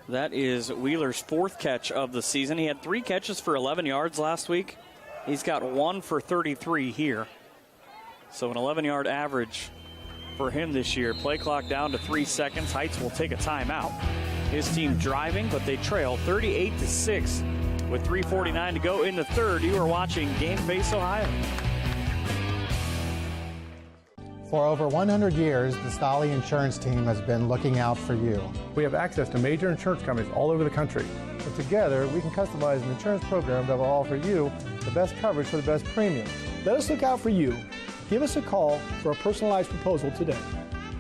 That is Wheeler's 4th catch of the season. He had 3 catches for 11 yards last week. He's got 1 for 33 here. So an 11-yard average for him this year. Play clock down to 3 seconds. Heights will take a timeout. His team driving, but they trail 38-6 with 3:49 to go in the third. You are watching Game Face Ohio. For over 100 years, the Stolly Insurance Team has been looking out for you. We have access to major insurance companies all over the country. And together, we can customize an insurance program that will offer you the best coverage for the best premiums. Let us look out for you. Give us a call for a personalized proposal today.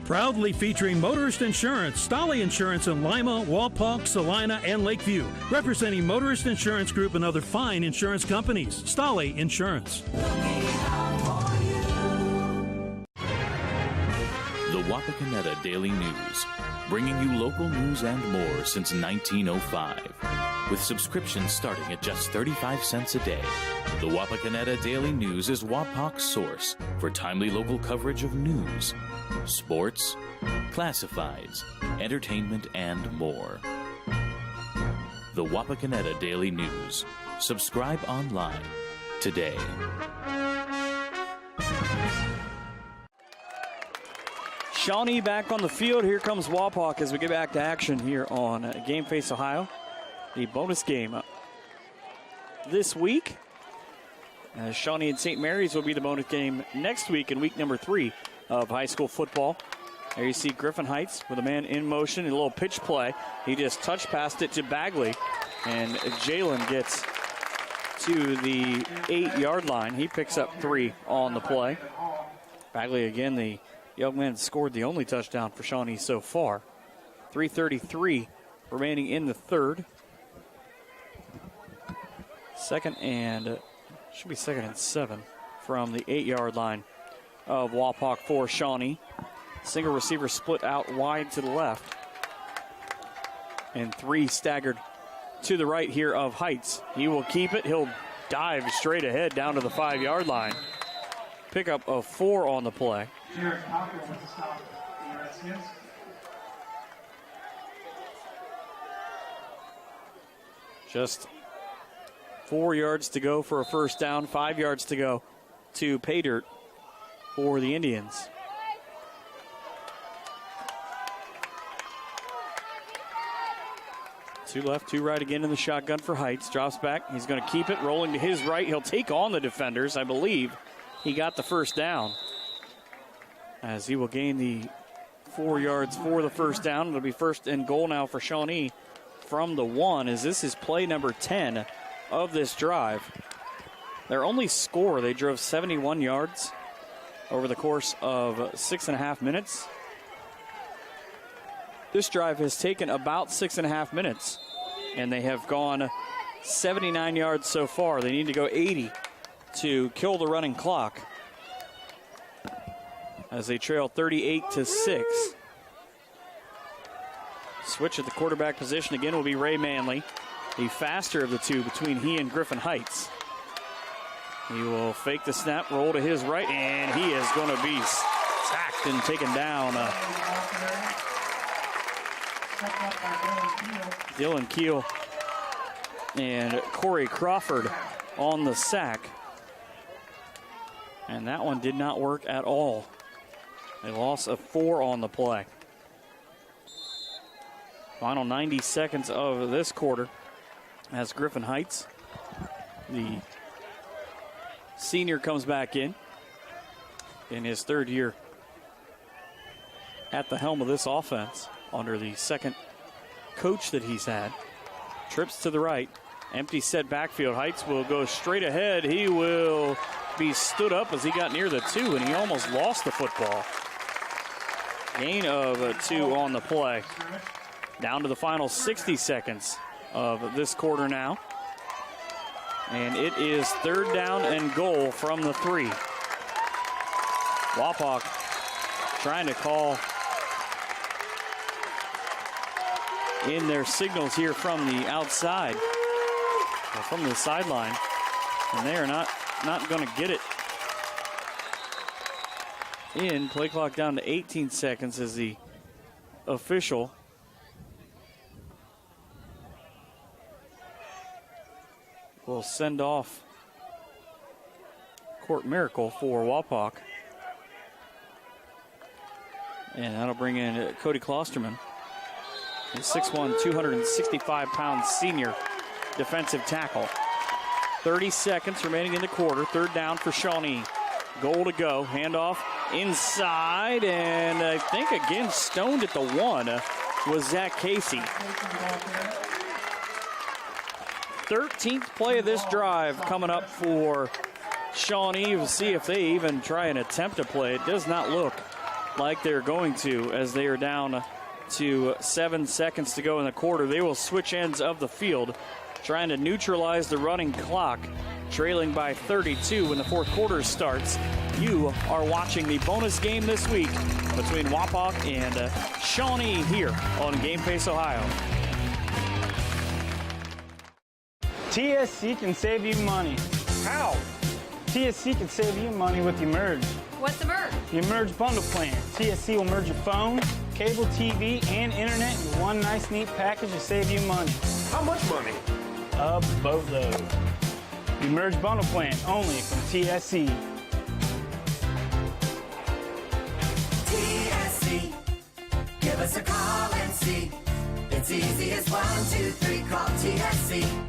Proudly featuring Motorist Insurance, Stolly Insurance in Lima, Wapak, Salina, and Lakeview. Representing Motorist Insurance Group and other fine insurance companies. Stolly Insurance. The Wapakoneta Daily News, bringing you local news and more since 1905. With subscriptions starting at just 35 cents a day, the Wapakoneta Daily News is Wapak's source for timely local coverage of news, sports, classifieds, entertainment, and more. The Wapakoneta Daily News. Subscribe online today. Shawnee back on the field. Here comes Wapak as we get back to action here on Game Face Ohio. The bonus game this week. Shawnee and St. Mary's will be the bonus game next week in week number 3 of high school football. There you see Griffin Heights with a man in motion, a little pitch play. He just touch passed it to Bagley, and Jalen gets to the 8-yard line. He picks up 3 on the play. Bagley again, the young man scored the only touchdown for Shawnee so far. 3:33 remaining in the third. Second and 7 from the 8-yard line of Wapak for Shawnee. Single receiver split out wide to the left. And 3 staggered to the right here of Heights. He will keep it. He'll dive straight ahead down to the 5-yard line. Pick up a 4 on the play. Just 4 yards to go for a first down, 5 yards to go to pay dirt for the Indians. Two left, two right again in the shotgun for Heights. Drops back. He's going to keep it. Rolling to his right. He'll take on the defenders. I believe he got the first down. As he will gain the 4 yards for the first down. It'll be first and goal now for Shawnee from the 1, as this is play number 10 of this drive. Their only score, they drove 71 yards over the course of 6.5 minutes. This drive has taken about 6.5 minutes, and they have gone 79 yards so far. They need to go 80 to kill the running clock, as they trail 38-6. Switch at the quarterback position again will be Ray Manley, the faster of the two between he and Griffin Heights. He will fake the snap, roll to his right, and he is going to be sacked and taken down. Dylan Keel and Corey Crawford on the sack. And that one did not work at all. A loss of 4 on the play. Final 90 seconds of this quarter as Griffin Heights, the senior, comes back in his third year at the helm of this offense under the second coach that he's had. Trips to the right, empty set backfield. Heights will go straight ahead. He will be stood up as he got near the 2, and he almost lost the football. Gain of 2 on the play. Down to the final 60 seconds of this quarter now. And it is third down and goal from the 3. Wapak trying to call in their signals here from the outside, or from the sideline, and they are not going to get it in. Play clock down to 18 seconds as the official will send off Court Miracle for Wapak. And that'll bring in Cody Klosterman, a 6'1", 265-pound senior defensive tackle. 30 seconds remaining in the quarter. Third down for Shawnee. Goal to go. Handoff inside, and I think again stoned at the 1 was Zach Casey. 13th play of this drive coming up for Shawnee. We'll see if they even try and attempt to play. It does not look like they're going to, as they are down to 7 seconds to go in the quarter. They will switch ends of the field, trying to neutralize the running clock, trailing by 32 when the fourth quarter starts. You are watching the bonus game this week between Wapak and Shawnee here on Game Face Ohio. TSC can save you money. How? TSC can save you money with Emerge. What's Emerge? The Emerge bundle plan. TSC will merge your phone, cable TV, and internet in one nice, neat package to save you money. How much money? A boatload. The Emerge bundle plan, only from TSC. TSC, give us a call and see. It's easy as 1, 2, 3, call TSC.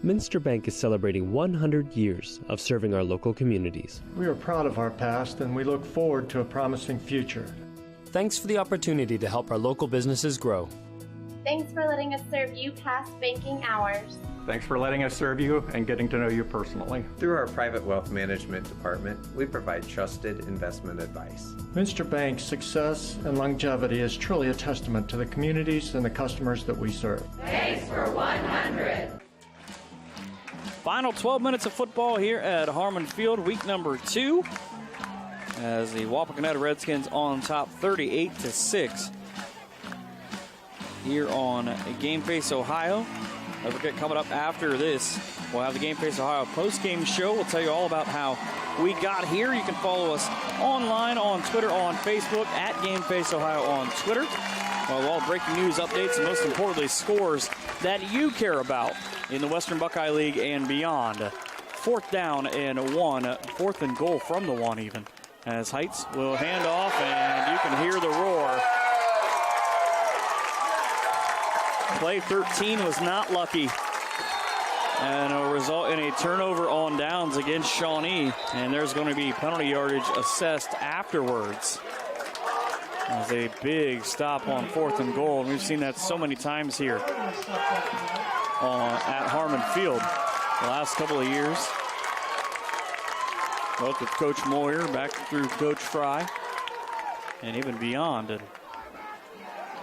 Minster Bank is celebrating 100 years of serving our local communities. We are proud of our past and we look forward to a promising future. Thanks for the opportunity to help our local businesses grow. Thanks for letting us serve you past banking hours. Thanks for letting us serve you and getting to know you personally. Through our private wealth management department, we provide trusted investment advice. Minster Bank's success and longevity is truly a testament to the communities and the customers that we serve. Thanks for 100. Final 12 minutes of football here at Harmon Field, week number 2, as the Wapakoneta Redskins on top 38-6 here on Game Face Ohio. Don't forget, coming up after this, we'll have the Game Face Ohio post-game show. We'll tell you all about how we got here. You can follow us online, on Twitter, on Facebook, at Game Face Ohio on Twitter. All breaking news, updates, and most importantly, scores that you care about in the Western Buckeye League and beyond. 4th down and 1, 4th and goal from the 1 even, as Heights will hand off, and you can hear the roar. Play 13 was not lucky, and a result in a turnover on downs against Shawnee, and there's going to be penalty yardage assessed afterwards. As a big stop on 4th and goal, and we've seen that so many times here at Harmon Field the last couple of years. Both with Coach Moyer, back through Coach Fry, and even beyond. And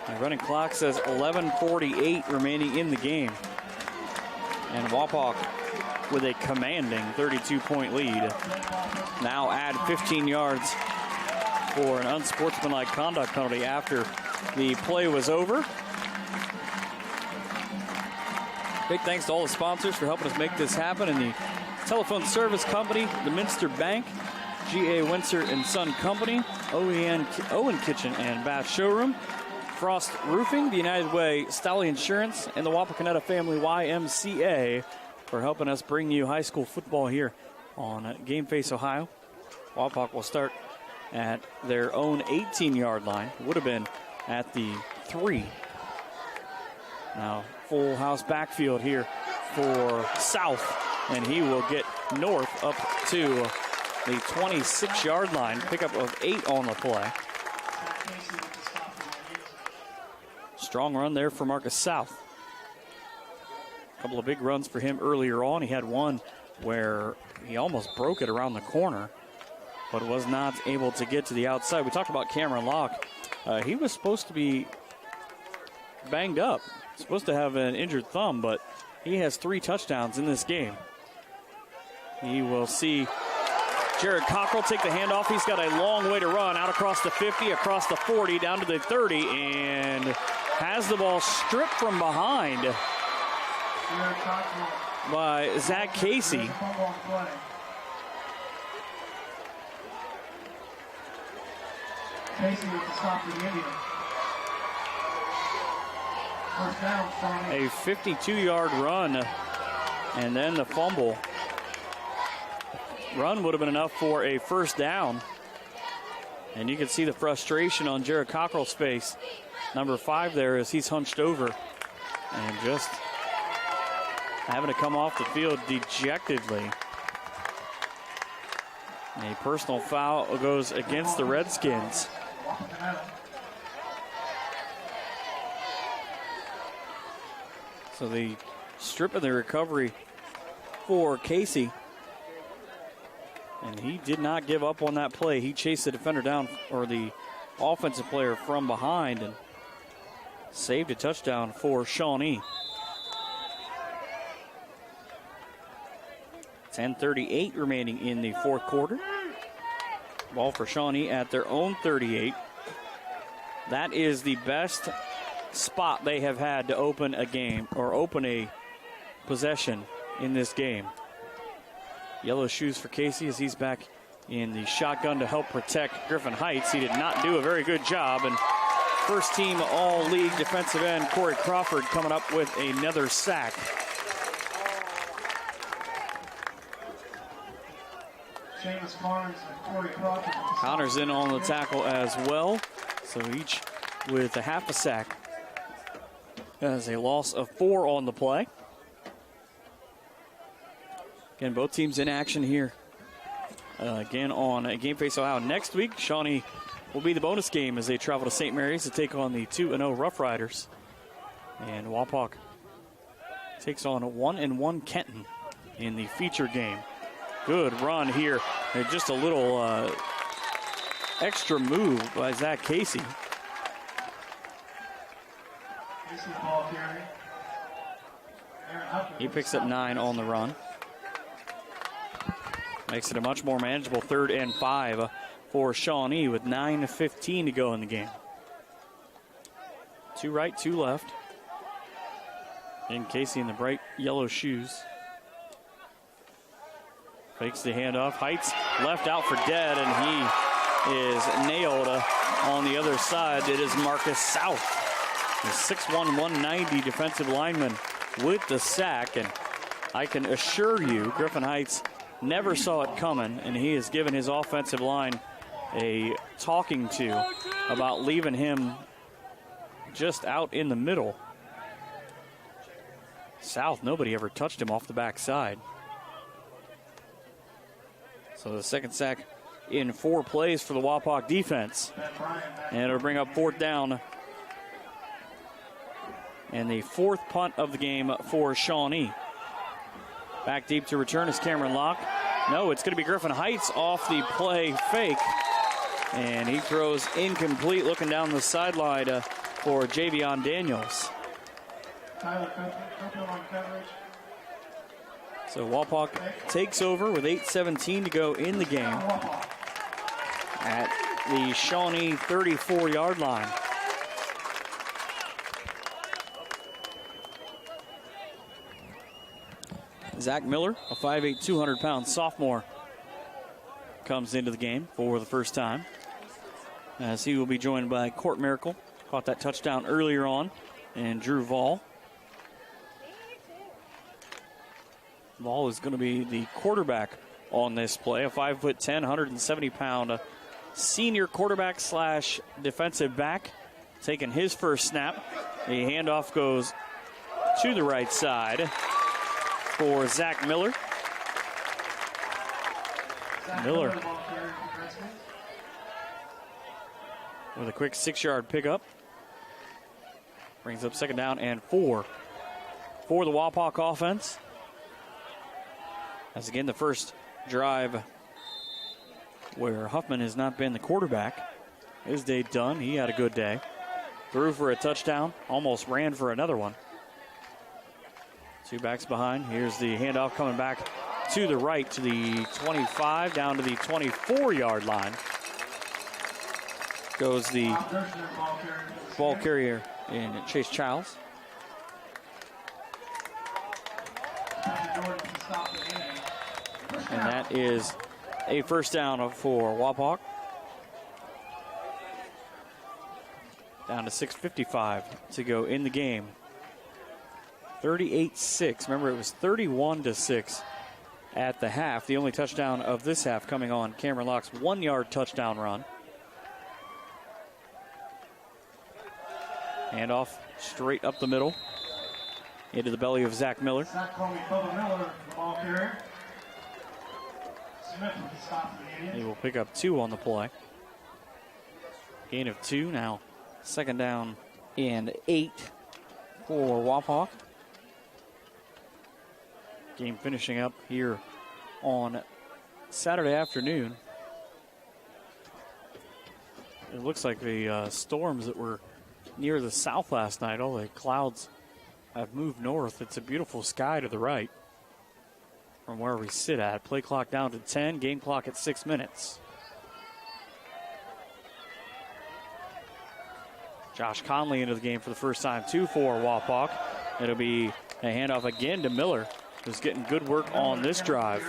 the running clock says 11:48 remaining in the game. And Wapak with a commanding 32-point lead. Now add 15 yards for an unsportsmanlike conduct penalty after the play was over. Big thanks to all the sponsors for helping us make this happen, and the telephone service company, the Minster Bank, G.A. Windsor and Son Company, Owen Kitchen and Bath Showroom, Frost Roofing, the United Way, Stolly Insurance, and the Wapakoneta Family YMCA for helping us bring you high school football here on Game Face Ohio. Wapak will start at their own 18-yard line. Would have been at the 3. Now full house backfield here for South, and he will get north up to the 26-yard line. Pickup of 8 on the play. Strong run there for Marcus South. A couple of big runs for him earlier on. He had one where he almost broke it around the corner, but was not able to get to the outside. We talked about Cameron Locke. He was supposed to be banged up, supposed to have an injured thumb, but he has 3 touchdowns in this game. He will see Jared Cockrell take the handoff. He's got a long way to run, out across the 50, across the 40, down to the 30, and has the ball stripped from behind by Zach Casey. Casey with the stop for the Indians. First down, A 52-yard run And then the fumble. Run would have been enough for a first down. And you can see the frustration on Jared Cockrell's face. Number 5 there as he's hunched over and just having to come off the field dejectedly. A personal foul goes against the Redskins. So the strip of the recovery for Casey. And he did not give up on that play. He chased the defender down, or the offensive player from behind, and saved a touchdown for Shawnee. 10:38 remaining in the fourth quarter. Ball for Shawnee at their own 38. That is the best spot they have had to open a game or open a possession in this game. Yellow shoes for Casey as he's back in the shotgun to help protect Griffin Heights. He did not do a very good job, and first team all-league defensive end Corey Crawford coming up with another sack. Seamus Barnes and Corey Crawford. Connor's in on the tackle as well, so each with a half a sack. As a loss of 4 on the play. Again, both teams in action here. Again on Game Face Ohio next week. Shawnee will be the bonus game as they travel to St. Mary's to take on the 2-0 Rough Riders. And Wapak takes on 1-1 Kenton in the feature game. Good run here. And just a little extra move by Zach Casey. He picks up 9 on the run. Makes it a much more manageable 3rd and 5 for Shawnee with 9:15 to go in the game. 2 right, 2 left. And Casey in the bright yellow shoes. Fakes the handoff. Heights left out for dead, and he is nailed on the other side. It is Marcus South, the 6'1", 190 defensive lineman with the sack. And I can assure you, Griffin Heights never saw it coming, and he has given his offensive line a talking to about leaving him just out in the middle. South, nobody ever touched him off the backside. So the second sack in 4 plays for the Wapak defense. And it'll bring up 4th down. And the 4th punt of the game for Shawnee. Back deep to return is Cameron Locke. No, it's going to be Griffin Heights off the play fake. And he throws incomplete, looking down the sideline for Javion Daniels. So Wapak takes over with 8:17 to go in the game at the Shawnee 34-yard line. Zach Miller, a 5'8", 200-pound sophomore, comes into the game for the first time, as he will be joined by Court Miracle, caught that touchdown earlier on, and Drew Vall. Vall is going to be the quarterback on this play, a 5'10", 170-pound senior quarterback slash defensive back, taking his first snap. The handoff goes to the right side for Zach Miller. Miller with a quick 6-yard pickup. Brings up 2nd down and 4 for the Wapak offense. As again, the first drive where Huffman has not been the quarterback. His day done. He had a good day. Threw for a touchdown. Almost ran for another one. 2 backs behind. Here's the handoff coming back to the right to the 25, down to the 24-yard line. Goes the ball carrier in Chase Childs. And that is a first down for Wapak. Down to 6:55 to go in the game. 38-6. Remember, it was 31-6 at the half. The only touchdown of this half coming on Cameron Locke's 1-yard touchdown run. Handoff straight up the middle into the belly of Zach Miller. Zach calling Bubba Miller, the ball carrier. Smith with the stop for the Indians. He will pick up 2 on the play. Gain of 2 now. Second down and 8 for Wapak. Game finishing up here on Saturday afternoon. It looks like the storms that were near the south last night, all the clouds have moved north. It's a beautiful sky to the right from where we sit at. Play clock down to 10, game clock at 6 minutes. Josh Conley into the game for the first time, too, for Wapak. It'll be a handoff again to Miller, who's getting good work on this drive.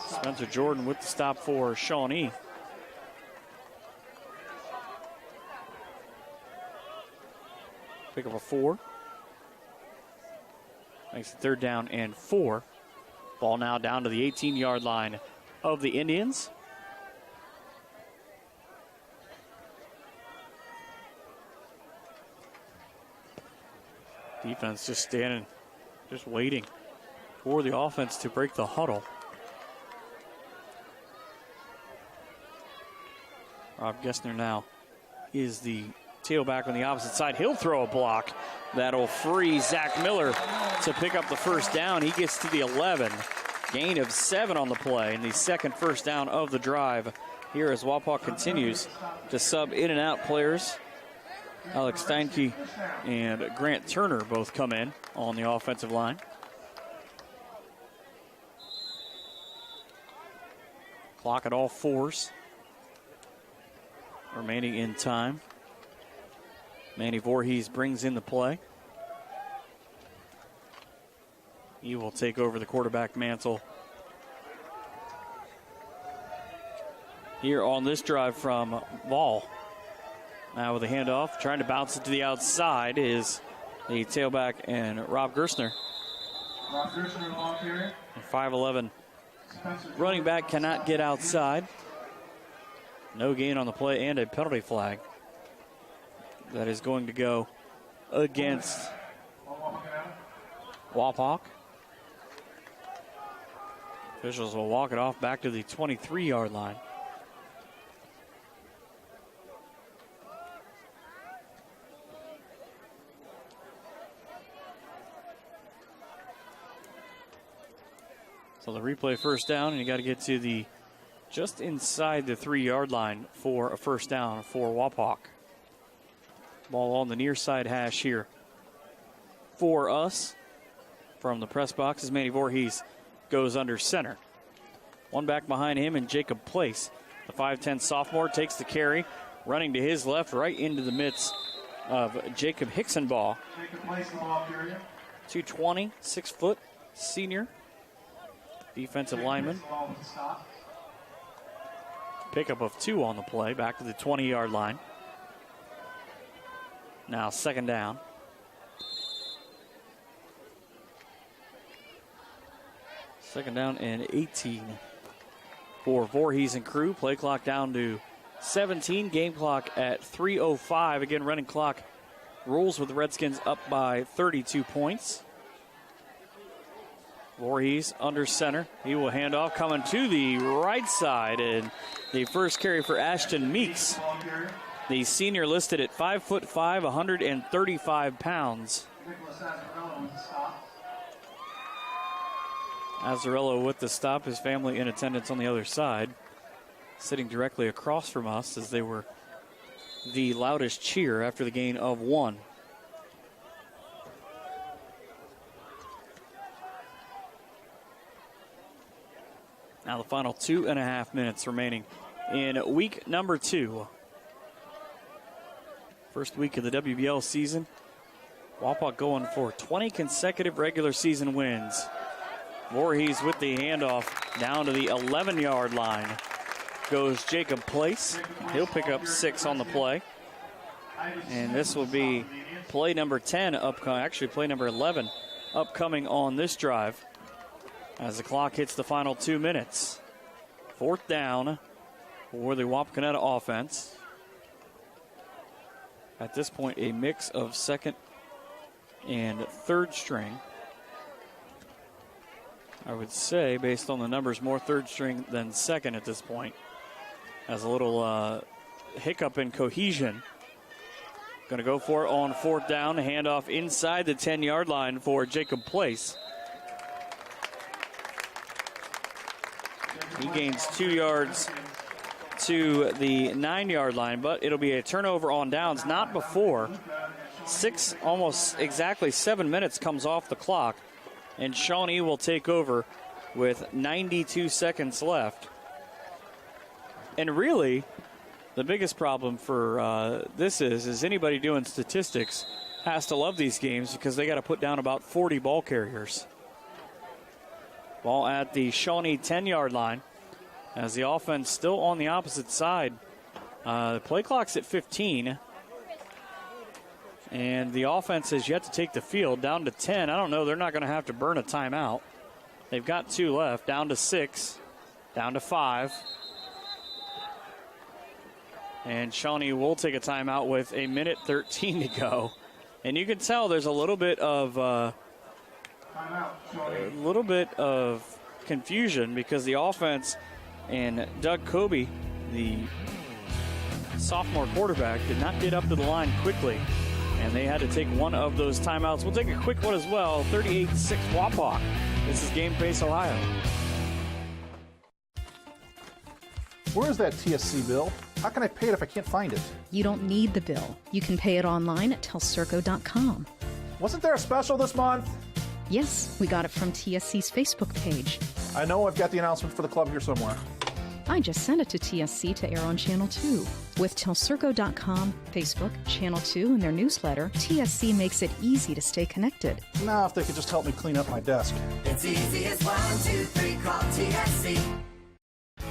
Spencer Jordan with the stop for Shawnee. Pick up a 4. Makes it third down and 4. Ball now down to the 18-yard line of the Indians. Defense just standing, just waiting for the offense to break the huddle. Rob Gessner now is the tailback on the opposite side. He'll throw a block that'll free Zach Miller to pick up the first down. He gets to the 11. Gain of 7 on the play, and the second first down of the drive here as Wapak continues to sub in and out players. Alex Steinke and Grant Turner both come in on the offensive line. Clock at all 4s. Remaining in time. Manny Voorhees brings in the play. He will take over the quarterback mantle here on this drive from Ball. Now with a handoff, trying to bounce it to the outside is the tailback and Rob Gerstner. Rob Gerstner, long carrier. 5'11" running back cannot get outside. No gain on the play and a penalty flag that is going to go against Wapak. Officials will walk it off back to the 23-yard line. So the replay first down, and you got to get to the just inside the 3-yard line for a first down for Wapak. Ball on the near side hash here for us from the press box as Manny Voorhees goes under center. One back behind him and Jacob Place. The 5'10" sophomore takes the carry, running to his left right into the midst of Jacob Hicksonball. Jacob Place, the ball carrier. 220, 6 foot senior defensive lineman. Pickup of 2 on the play, back to the 20-yard line. Now second down. Second down and 18 for Voorhees and crew. Play clock down to 17. Game clock at 3:05. Again, running clock rolls with the Redskins up by 32 points. Voorhees under center. He will hand off, coming to the right side, and the first carry for Ashton Meeks. The senior listed at 5'5", 135 pounds. Azzarello with the stop. His family in attendance on the other side, sitting directly across from us as they were the loudest cheer after the gain of 1. Now the final 2.5 minutes remaining in week number 2. First week of the WBL season. Wapak going for 20 consecutive regular season wins. Voorhees with the handoff down to the 11-yard line. Goes Jacob Place. He'll pick up 6 on the play. And this will be play number 10 upcoming, actually play number 11 upcoming on this drive as the clock hits the final 2 minutes. 4th down for the Wapakoneta offense. At this point, a mix of second and third string. I would say, based on the numbers, more third string than second at this point. Has a little hiccup in cohesion. Going to go for it on 4th down. Handoff inside the 10-yard line for Jacob Place. He gains 2 yards to the 9-yard line, but it'll be a turnover on downs, not before almost exactly 7 minutes comes off the clock, and Shawnee will take over with 92 seconds left. And really, the biggest problem for this is anybody doing statistics has to love these games because they got to put down about 40 ball carriers. Ball at the Shawnee 10-yard line as the offense still on the opposite side. The play clock's at 15. And the offense has yet to take the field, down to 10. I don't know, they're not going to have to burn a timeout. They've got 2 left, down to 6, down to 5. And Shawnee will take a timeout with 1:13 to go. And you can tell there's a little bit of confusion because the offense and Doug Kobe, the sophomore quarterback, did not get up to the line quickly. And they had to take one of those timeouts. We'll take a quick one as well. 38-6 Wapak. This is Game Face Ohio. Where is that TSC bill? How can I pay it if I can't find it? You don't need the bill. You can pay it online at telcirco.com. Wasn't there a special this month? Yes, we got it from TSC's Facebook page. I know I've got the announcement for the club here somewhere. I just sent it to TSC to air on Channel 2. With telcirco.com, Facebook, Channel 2, and their newsletter, TSC makes it easy to stay connected. Now, if they could just help me clean up my desk. It's easy as 1, 2, 3, call TSC.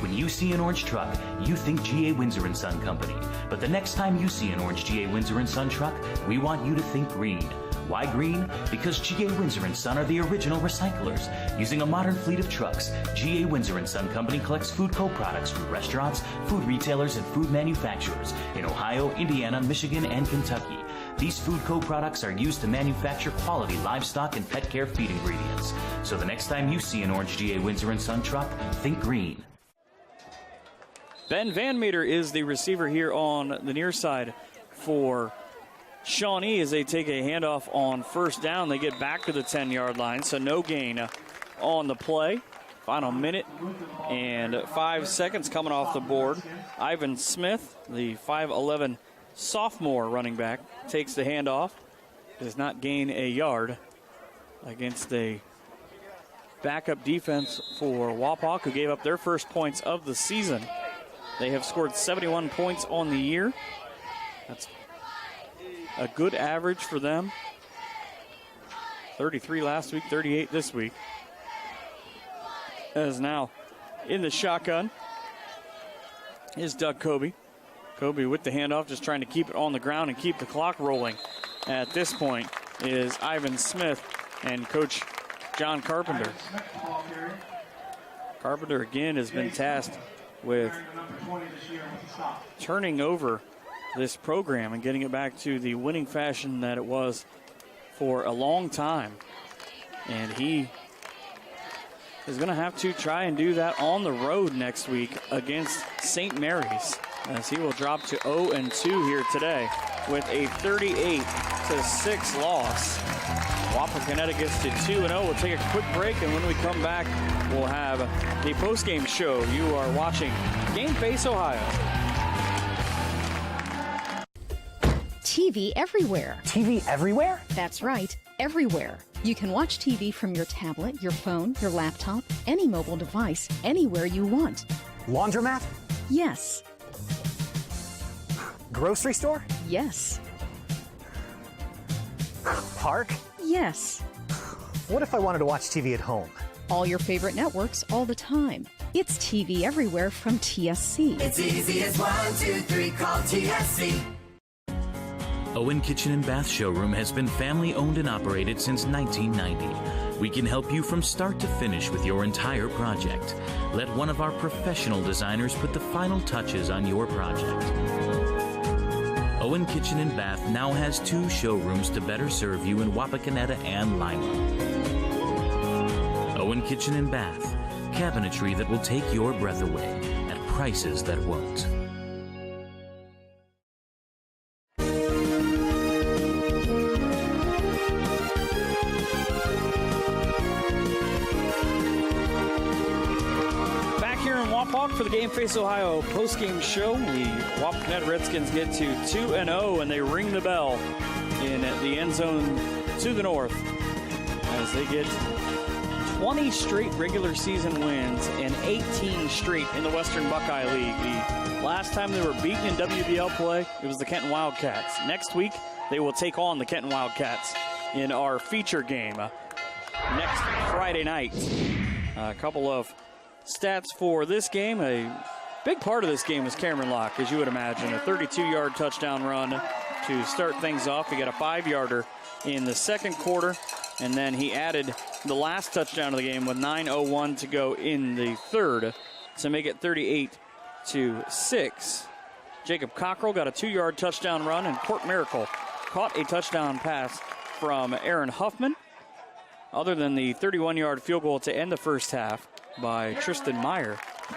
When you see an orange truck, you think GA Windsor & Son Company. But the next time you see an orange GA Windsor & Son truck, we want you to think green. Why green? Because GA Windsor & Son are the original recyclers. Using a modern fleet of trucks, GA Windsor & Son Company collects food co-products from restaurants, food retailers, and food manufacturers in Ohio, Indiana, Michigan, and Kentucky. These food co-products are used to manufacture quality livestock and pet care feed ingredients. So the next time you see an orange GA Windsor & Son truck, think green. Ben Van Meter is the receiver here on the near side for Shawnee as they take a handoff on 1st down. They get back to the 10-yard line, so no gain on the play. Final minute and 5 seconds coming off the board. Ivan Smith, the 5'11 sophomore running back, takes the handoff. Does not gain a yard against a backup defense for Wapak, who gave up their first points of the season. They have scored 71 points on the year. That's a good average for them. 33 last week, 38 this week. As now in the shotgun is Doug Kobe. Kobe with the handoff, just trying to keep it on the ground and keep the clock rolling. At this point is Ivan Smith and Coach John Carpenter. Carpenter again has been tasked with turning over this program and getting it back to the winning fashion that it was for a long time. And he is going to have to try and do that on the road next week against St. Mary's, as he will drop to 0-2 here today with a 38-6 loss. Wapakoneta gets to 2-0. We'll take a quick break, and when we come back, we'll have the postgame show. You are watching Game Face Ohio. TV everywhere. TV everywhere? That's right, everywhere. You can watch TV from your tablet, your phone, your laptop, any mobile device, anywhere you want. Laundromat? Yes. Grocery store? Yes. Park? Yes. What if I wanted to watch TV at home? All your favorite networks all the time. It's TV everywhere from TSC. It's easy as 1, 2, 3, call TSC. Owen Kitchen and Bath Showroom has been family owned and operated since 1990. We can help you from start to finish with your entire project. Let one of our professional designers put the final touches on your project. Owen Kitchen and Bath now has 2 showrooms to better serve you in Wapakoneta and Lima. Owen Kitchen and Bath, cabinetry that will take your breath away at prices that won't. For the Game Face Ohio postgame show, the Wapakoneta Redskins get to 2-0 and they ring the bell in the end zone to the north as they get 20 straight regular season wins and 18 straight in the Western Buckeye League. The last time they were beaten in WBL play, it was the Kenton Wildcats. Next week, they will take on the Kenton Wildcats in our feature game next Friday night. A couple of stats for this game. A big part of this game was Cameron Locke, as you would imagine. A 32-yard touchdown run to start things off. He got a 5-yarder in the second quarter, and then he added the last touchdown of the game with 9:01 to go in the third to make it 38-6. Jacob Cockrell got a 2-yard touchdown run, and Court Miracle caught a touchdown pass from Aaron Huffman. Other than the 31-yard field goal to end the first half by Tristan Meyer,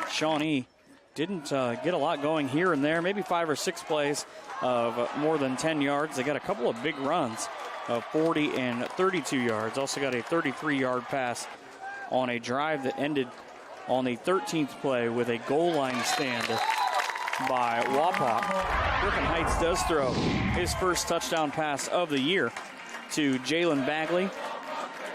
Shawnee didn't get a lot going here and there, maybe 5 or 6 plays of more than 10 yards. They got a couple of big runs of 40 and 32 yards. Also got a 33-yard pass on a drive that ended on the 13th play with a goal line stand by Wapak. Griffin Heights does throw his first touchdown pass of the year to Jalen Bagley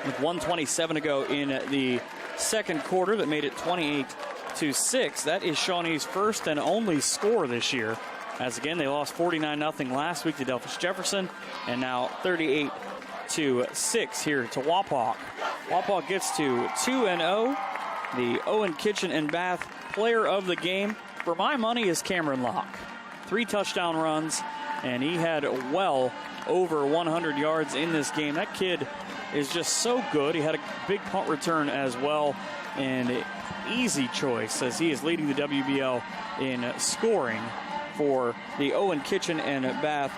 with 1:27 to go in the second quarter. That made it 28-6. That is Shawnee's first and only score this year, as again they lost 49-0 last week to Delphus Jefferson, and now 38-6 here to Wapak. Wapak gets to 2-0. The Owen Kitchen and Bath player of the game, for my money, is Cameron Locke. 3 touchdown runs, and he had well over 100 yards in this game. That kid is just so good. He had a big punt return as well, and easy choice as he is leading the WBL in scoring for the Owen Kitchen and Bath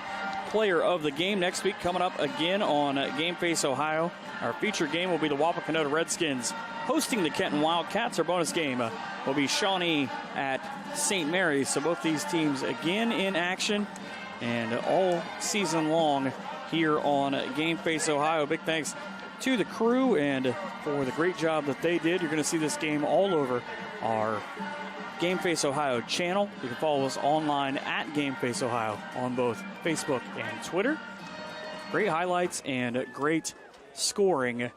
player of the game. Next week coming up again on Game Face Ohio. Our feature game will be the Wapakoneta Redskins hosting the Kenton Wildcats. Our bonus game will be Shawnee at St. Mary's. So both these teams again in action and all season long here on Game Face Ohio. Big thanks to the crew and for the great job that they did. You're going to see this game all over our Game Face Ohio channel. You can follow us online at Game Face Ohio on both Facebook and Twitter. Great highlights and great scoring.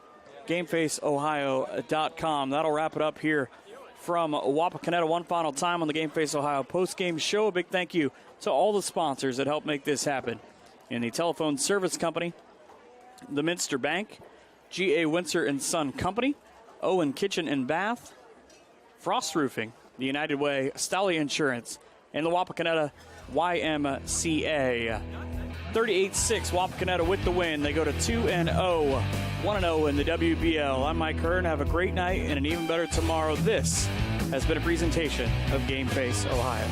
GameFaceOhio.com. That'll wrap it up here from Wapakoneta one final time on the Game Face Ohio post-game show. A big thank you to all the sponsors that helped make this happen. In the telephone service company, the Minster Bank, G.A. Windsor & Son Company, Owen Kitchen and Bath, Frost Roofing, the United Way, Stolly Insurance, and the Wapakoneta YMCA. 38-6, Wapakoneta with the win. They go to 2-0, 1-0 in the WBL. I'm Mike Hearn. Have a great night and an even better tomorrow. This has been a presentation of Game Face Ohio.